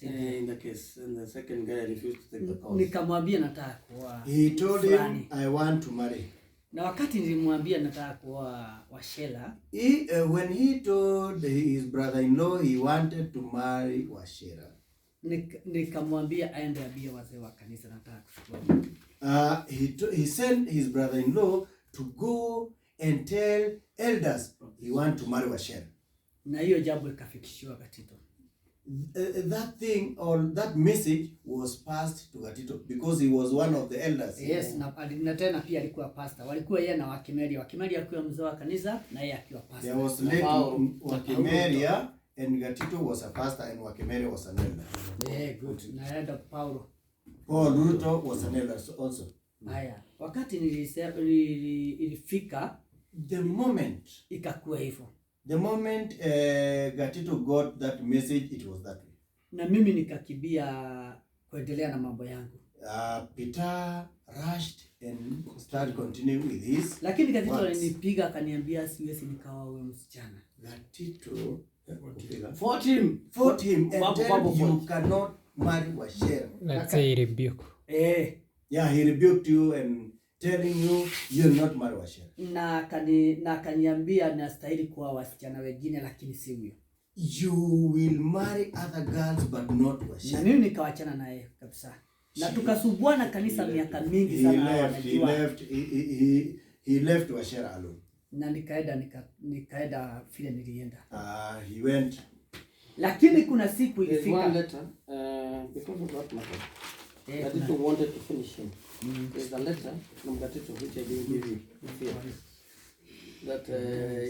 In the case, and the second guy refused to take the cause. Nikamwambia nataka kuoa. He told him, I want to marry. Na wakati nilimwambia nataka kuoa Washela, When he told his brother-in-law he wanted to marry Washera, nikamwambia aende abie wazee wa kanisa nataka kuchukua. he sent his brother-in-law to go and tell elders he want to marry Washera. Na hiyo jambo ikafikishiwa Gatito. That thing or that message was passed to Gatito because he was one of the elders. Yes, na tena pia alikuwa pastor. Walikuwa yeye na Wakimeria. Wakimeria akiwa mzee wa kanisa na yeye akiwa pastor. There was late Wakimeria and Gatito was a pastor and Wakimeria was an elder. Yeah, good. Na elder Paulo. Paul Ruto was an elder also. Haya, wakati ilifika the moment ikakuwa hivyo. The moment Gatito got that message, it was that way. Na mimi nikakibia kuendelea na mambo yangu. Peter rushed and started continuing with his. Lakini Gatito alinipiga akaniambia siwezi nikaoa huyo msichana. Gatito fought him and said you cannot marry Washera. Let's say he rebuked. Yeah, he rebuked you and telling you you'll not marry Washera. Na akaniambia nastahili kuoa wasichana wengine lakini si huyo. you will marry other girls but not Na Washera. mimi nikawachana naye kabisa. Na tukasubuana kanisa miaka mingi He sana left Washera alone. Na nikaenda vile nilienda. He went. Lakini kuna siku There's one ilifika. letter, because of that matter, Gatito wanted to finish him. There's a letter from Gatito which I didn't give you here, that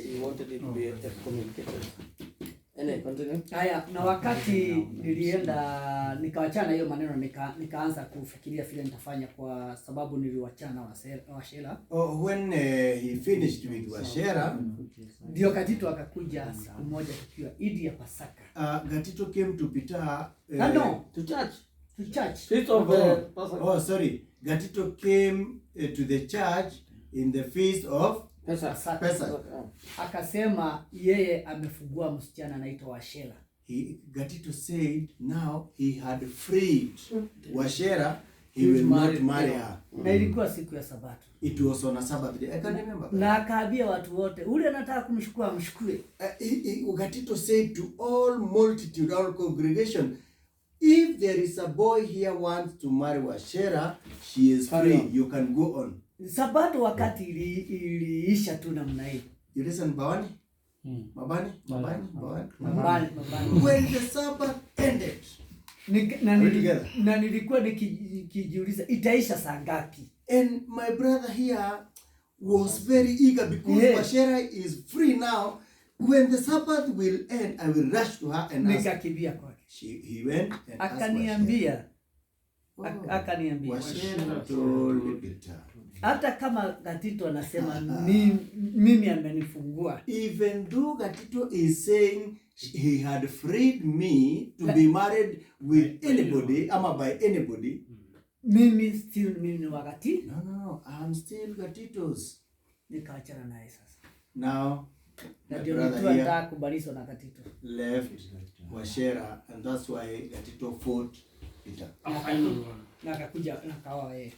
he wanted it to be excommunicated. Anyway, continue. Haya, na wakati nilienda nikawachana hiyo maneno nikaanza kufikiria vile nitafanya kwa sababu niliwachana Washera. When he finished with Washera, Ndio Gatito akakuja siku moja tukiwa Idi ya Pasaka. Gatito came to Peter. No, To church. to church. Feast of Sorry. Gatito came to the church in the feast of Pesach. Akasema yeye amefungua msichana anaitwa Washera. Gatito said now he had freed Washera, he will not marry her. Na ilikuwa siku ya Sabato. It was on a Sabbath day. I can remember. Na akaambia watu wote, ule anataka kumshukua amshukue. Gatito said to all multitude, all congregation, if there is a boy here wants to marry Washera, she is free. You can go on. Sabato wakati iliisha tu namna hii. You listen, Bawani? Mabani? When the Sabbath ended, na nilikuwa nikijiuliza itaisha saa ngapi? And my brother here was very eager because Washera is free now. When the Sabbath will end, I will rush to her and ask. Nikakimbia kwake. He went and akaniambia Washera told Peter, hata kama Gatito anasema mimi amenifungua, even though Gatito is saying he had freed me to be married with anybody, ama by anybody, mimi ni wakati. No, I'm still Gatito's. Nikaachana naye sasa. Now, my brother here na Gatito left Washera, and that's why Gatito fought Peter. Na akakuja na kawa yeye.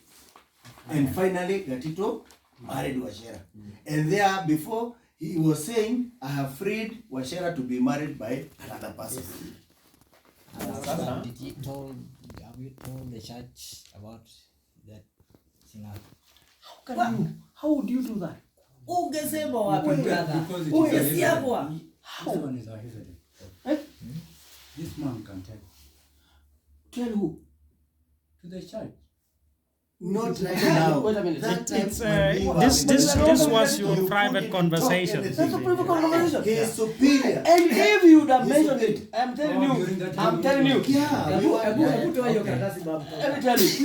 And finally, Gatito married Washera. And there, before, he was saying, I have freed Washera to be married by another person. Have you told the church about that scenario? How would you do that? Ungesema wapi brother? Ungesiagwa. This one is our history. This man can tell. Tell who? To the church. Not right now. Wait a minute. This was your private conversation. That's a private conversation. He is superior. And if you would have mentioned it, I'm telling you. Yeah, we were Let me tell you.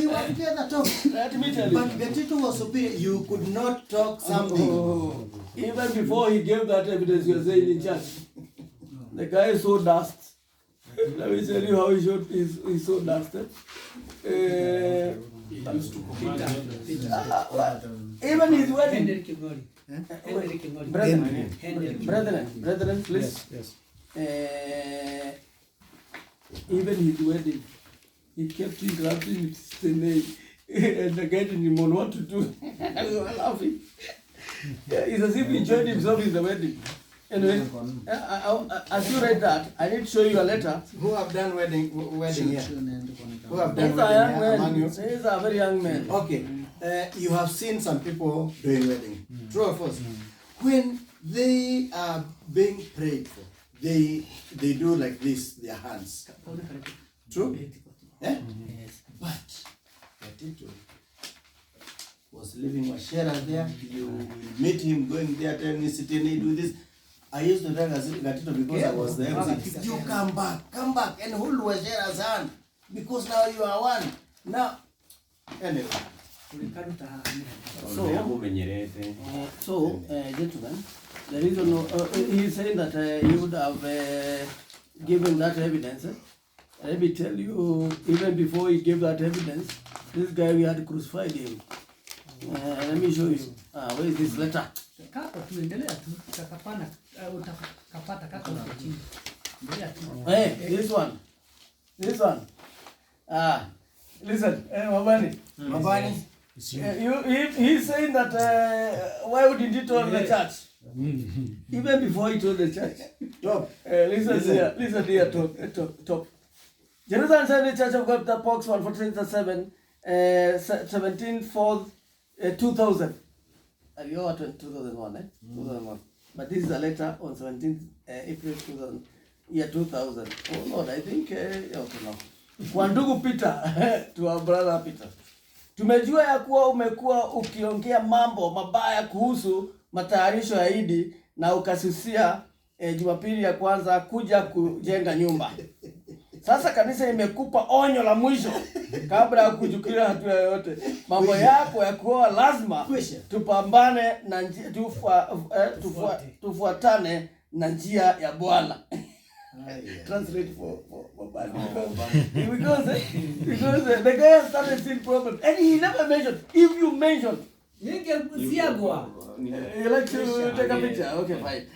We were together talk. Let me tell you. But Gatito was superior. You could not talk something. Even before he gave that evidence, you were saying in church. The guy is so dust. Let me tell you how he's so dusted. He used to command even his wedding. Brethren, please. Yes. Even his wedding, he kept interrupting his name and getting him on what to do. We were laughing. It's as if he joined himself in the wedding. Anyway, as you read that, I need to show you a letter. Who have done wedding here? Who have done He's a wedding young here among man. you? He's a very young man. Okay, you have seen some people doing wedding. True or false? When they are being prayed for, they do like this, their hands. True? Eh? But Gatito was living Washera there. You will meet him going there, telling me, sitting, he do this. I used to tell Gatito because I was there. You come back, and hold Washera's hand because now you are one. Now, anyway. So, gentlemen, the reason he's saying that he would have given that evidence. Let me tell you, even before he gave that evidence, this guy, we had crucified him. Let me show you. Where is this letter? Hey, this one. Listen, Mabani. He's saying that why wouldn't he tell the church? Even before he told the church. Top. Listen here, top. Jerusalem Sunday Church of God, the Box 147, 17/4, 2000. You are 2001, 2001. But this is a letter on 17th April 2000, year 2000. Oh Lord, I think, okay, no. Kwa ndugu Peter, to our brother Peter. Tumejua ya kuwa umekuwa ukiongea mambo mabaya kuhusu matayarisho ya Idi na ukasusia Jumapili ya kwanza kuja kujenga nyumba. Sasa kanisa imekupa onyo la mwisho kabla ya kuchukulia hatua yoyote. Mambo yako ya kuoa lazima tupambane na tufuatane na njia ya Bwana. Translate for bad because the guy has started seeing problem and he never mentioned. If you mentioned, you like to take a picture? Okay, fine.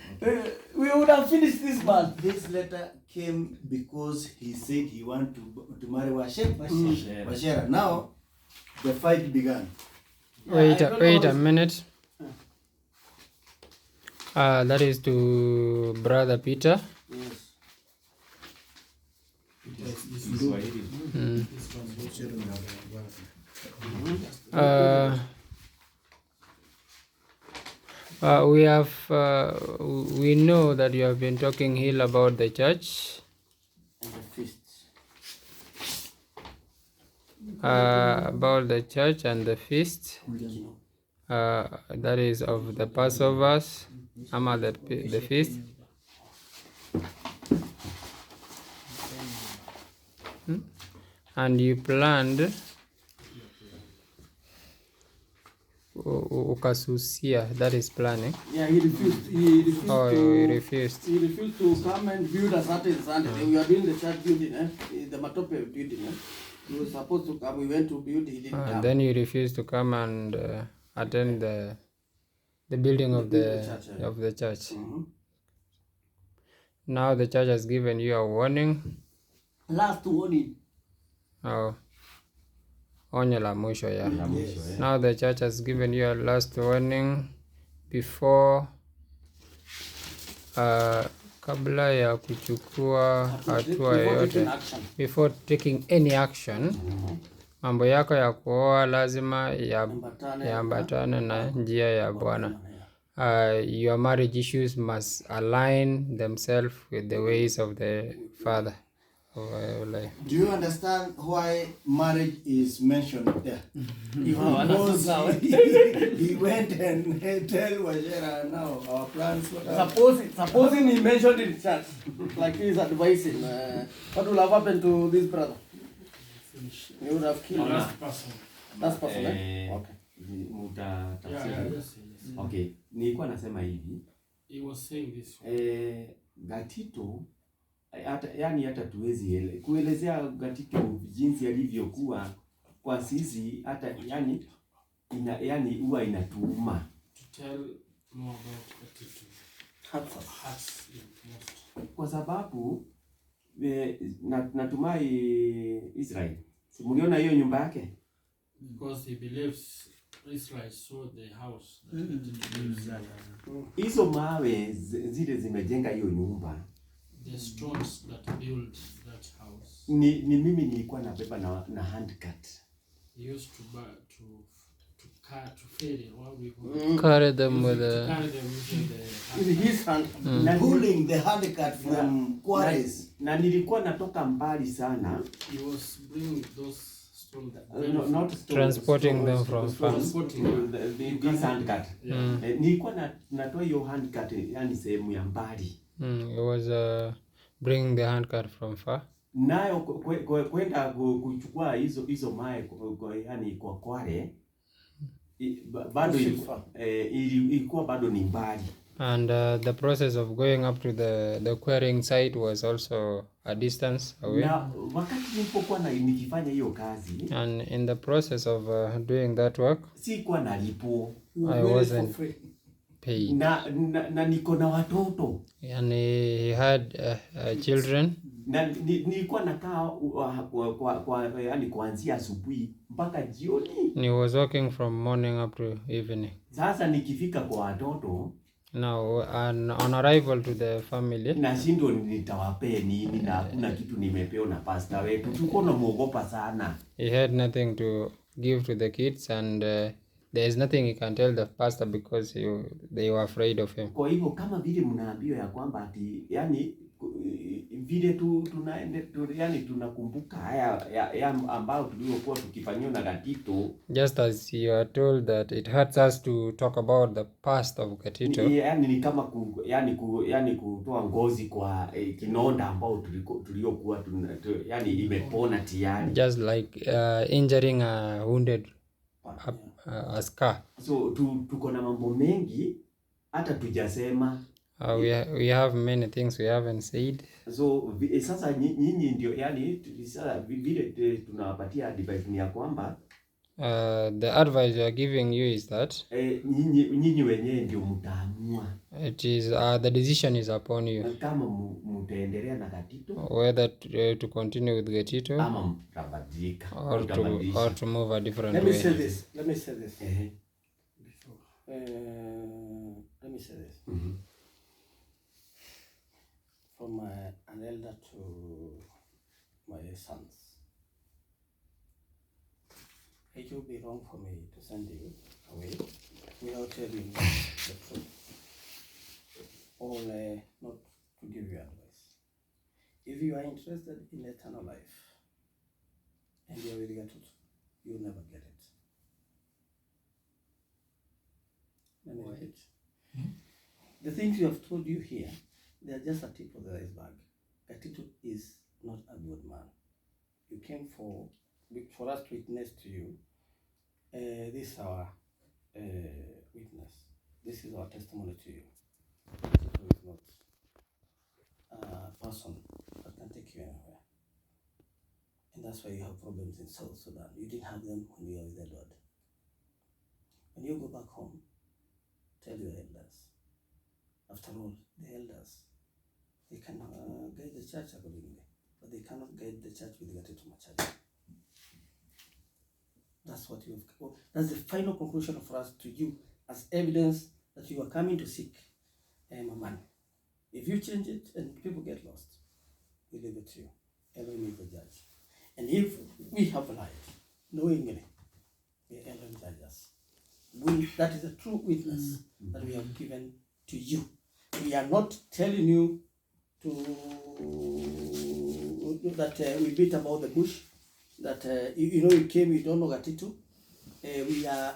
We would have finished this man. This letter came because he said he wanted to marry Washera. Now the fight began. Wait a minute. That is to Brother Peter. Yes. We know that you have been talking here about the church And the feasts. About the church and the feast, that is of the Passovers, the feast. And you planned ukasusia, that is planning. Yeah, he refused. He refused. He refused. He refused to come and build a certain Sunday. We are doing the church building, the Matope building. He was supposed to come. We went to build. He didn't come. Then you refused to come and attend the building of the church. Mm-hmm. Now the church has given you a warning. Last warning. Oh, onyo la mwisho ya. Now the church has given you a last warning before kabla ya kuchukua hatua yoyote, before taking any action, mambo yako ya kuoa lazima yaambatane na njia ya Bwana. Your marriage issues must align themselves with the ways of the Father. Do you understand why marriage is mentioned there? Because he went and tell Washera now our plans. Supposing he mentioned it in church, like he's advising, what will have happened to this brother? He would have killed him. Last person. Last person, eh? Okay. Yes. Okay, nilikuwa nasema hivi. He was saying this. Gatito hata tuwezi kuelezea Gatito jinsi alivyokuwa kwa sisi, hata huwa inatuuma. To tell more about Gatito. Hurts most. Kwa sababu natumai Israel, simuliona hiyo nyumba yake? Because he believes Israel saw the house. Hizo mawe zile zimejenga hiyo nyumba, The stones that built that house. Ni mimi nilikuwa nabeba na hand cut. He used to ferry, what we call Carry them with carry them using In his hand. Pulling the hand cut from quarries. Na nilikuwa natoka mbali sana. He was bringing those stones. Not stones, transporting them from far. Transporting this hand cut. Yeah. Nilikuwa natoa hiyo hand cut, yani sehemu ya mbali. It was bringing the handcart from far. Nayo kwenda kuchukua hizo mae yani kwa kware bado ilikuwa bado ni mbali. And the process of going up to the quarrying site was also a distance away. Na wakati nilipokuwa nikifanya hiyo kazi, and in the process of doing that work, sikuwa nalipo. I wasn't paid. Na niko na watoto. And he had children. Na nilikuwa nakaa yani kuanzia asubuhi mpaka jioni. And he was working from morning up to evening. Sasa nikifika kwa watoto, Now, on arrival to the family, nashindwa nitawapee nini na hakuna kitu nimepewa na pastor wetu. Tuko na muogopa sana. he had nothing to give to the kids, and there is nothing he can tell the pastor because they were afraid of him. Kwa hivyo kama vile mnaambiwa ya kwamba ati yani vile yani tunakumbuka haya ambao tuliokuwa tukifanyiwa na Gatito, just as you are told that it hurts us to talk about the past of Gatito. Yani ni kama kutoa ngozi kwa kinonda ambao tuliokuwa yani imepona tayari, just like injuring a wounded a scar. So tuko na mambo mengi hata tujasema. We have many things we haven't said. So sasa nyinyi ndio yani sasa vile tunawapatia advice ni ya kwamba the advice we are giving you is that nyinyi wenyewe ndio mtaamua. It is the decision is upon you. Kama mtaendelea na Gatito, whether to continue with Gatito ama mtabadilika or to move a different way. Let me say this. Let me say this. From an elder to my sons, it would be wrong for me to send you away without telling you the truth, or not to give you advice. If you are interested in eternal life and you are with Gatito, you will never get it. Let me repeat. The things you have told you here, they are just a tip of the iceberg. Gatito is not a good man. You came for us to witness to you. This is our witness. This is our testimony to you. Gatito is not a person that can take you anywhere. And that's why you have problems in South Sudan. You didn't have them when you were with the Lord. When you go back home, tell your elders. After all, the elders, they can guide the church accordingly, but they cannot guide the church with Gatito Macharia. That's what you have. That's the final conclusion for us to you as evidence that you are coming to seek money. If you change it and people get lost, we leave it to you. Elohim is the judge. And if we have lied, knowingly, the Elohim judges. That is a true witness that we have given to you. We are not telling you that we beat about the bush, that you came, you don't know Gatito.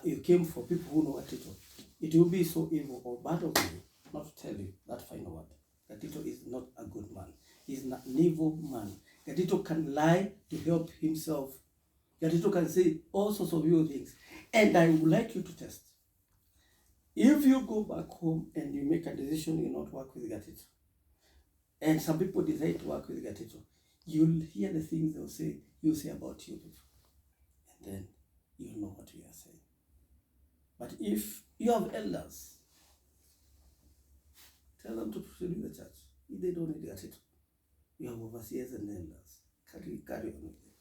You came for people who know Gatito. It will be so evil or bad of me not to tell you that final word. Gatito is not a good man. He is an evil man. Gatito can lie to help himself. Gatito can say all sorts of evil things. And I would like you to test. If you go back home and you make a decision you not work with Gatito, and some people decide to work with Gatito, you'll hear the things you'll say about you people. And then you'll know what we are saying. But if you have elders, tell them to proceed with the church. If they don't need Gatito, you have overseers and elders. Carry on with it.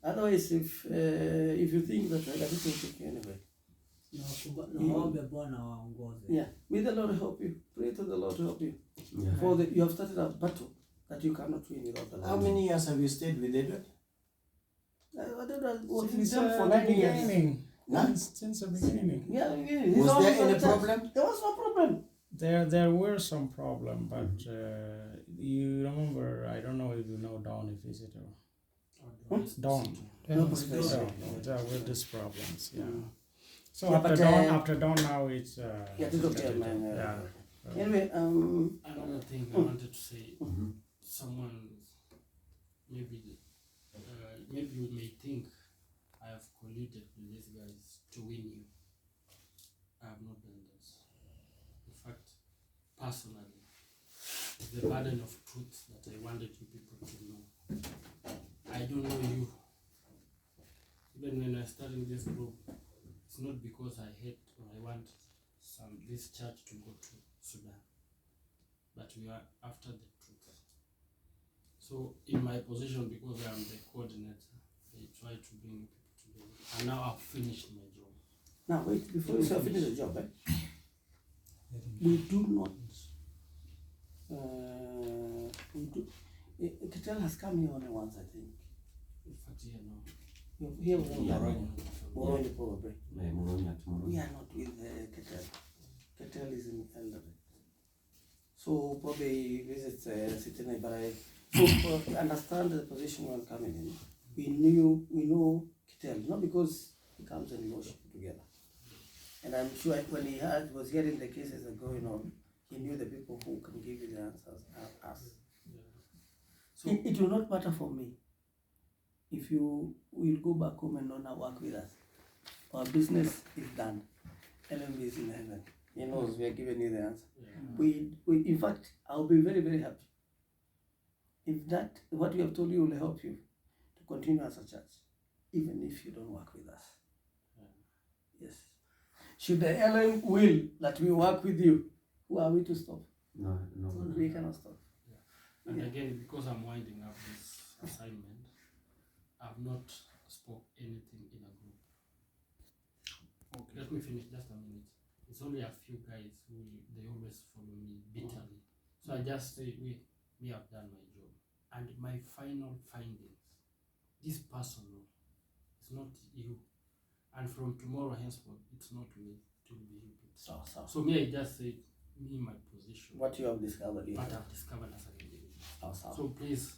Otherwise, if you think that Gatito will take you anyway, yeah, may the Lord help you. Pray to the Lord to help you. Yeah. For you have started a battle that you cannot win without the Lord. How many years have you stayed with Edward? Edward was with Since them for the 9 years. beginning. Huh? Since the beginning. Yeah, Was there any problem? There was no problem. There were some problem, but you remember, I don't know if you know Dawn, a visitor. Dawn. No, There were these problems, yeah. So Yeah, after Dawn now it's yeah, it's okay, man. yeah. Anyway, Another thing I wanted to say, someone maybe you may think I have colluded with these guys to win you. I have not done this. In fact, personally, the burden of truth that I wanted you people to know. I don't know you. Even when I started this group, it's not because I hate or I want this church to go to Sudan, but we are after the truth. So in my position, because I am the coordinator, I try to bring people together. And now I've finished my job. now wait, before you finish the job, we do not. Ketel has come here only once, I think. Here we have Moroni probably. We are not with Ketel. Ketel is in Eldoret. So probably visits Sydney, but I understand the position we're coming in. We know Ketel, not because he comes and we worship together. And I'm sure when he was hearing the cases that are going on, he knew the people who can give you the answers are us. So it will not matter for me if you will go back home and not work with us. Our business is done. LMB is in heaven. He knows we are giving you the answer. We in fact, I'll be very, very happy if that what we have told you will help you to continue as a church, even if you don't work with us. Yes. Should the LM will that we work with you, who are we to stop? No. We cannot stop. And again, because I'm winding up this assignment, I've not spoke anything in a group. Okay. Let me finish just a minute. It's only a few guys who they always follow me bitterly. So I just say, we have done my job. And my final findings, this personal, it's not you. And from tomorrow henceforth, it's not me, it will be you. So may I just say, me, my position. What you have discovered. What I've discovered as an individual. So please,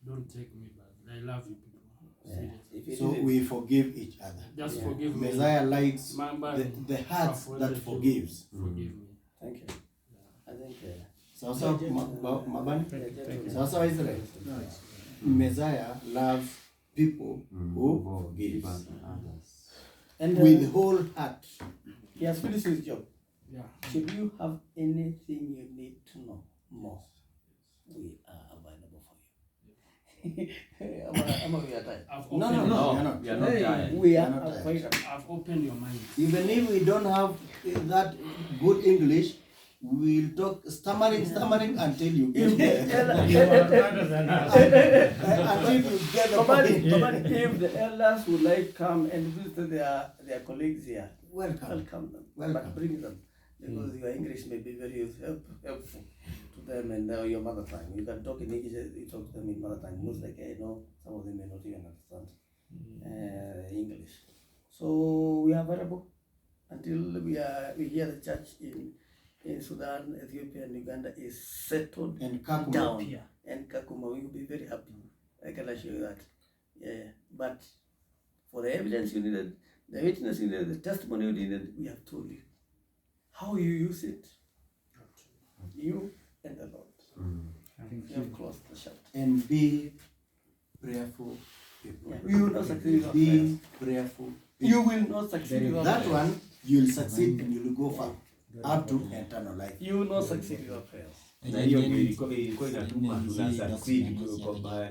don't take me bad. I love you people. Yeah. So we forgive each other. Just forgive me. Messiah likes the the heart that forgives. Forgive me. Thank you. I think. Sasa Mabani. Sasa Israel. Messiah loves people who forgive And with whole heart. He has finished his job. Yeah. Should you have anything you need to know more, we are available for you. We are tired. No, we are not tired. We are available. I've opened your mind. Even if we don't have that good English, we'll talk stammering until you get until you get the point. If the elders would like to come and visit their colleagues here, welcome them. But bring them, because your English may be very helpful to them and your mother tongue. You can talk in English, you talk to them in mother tongue. Most like I know some of them may not even understand English. So we are available until we hear the church in Sudan, Ethiopia, and Uganda is settled and Kakuma down. And Kakuma, we will be very happy. I can assure you that. Yeah. But for the evidence you needed, the witness you needed, the testimony you needed, we have told you. How you use it, you and the Lord. You have closed the chapter. And be prayerful people. Yeah. We will not succeed without Be prayers. prayerful. You will not succeed without That prayers. one, you'll succeed and you'll go far up to eternal life. You will not succeed without prayers. Na hiyo ilikuwa inatuma tuna succeed kwa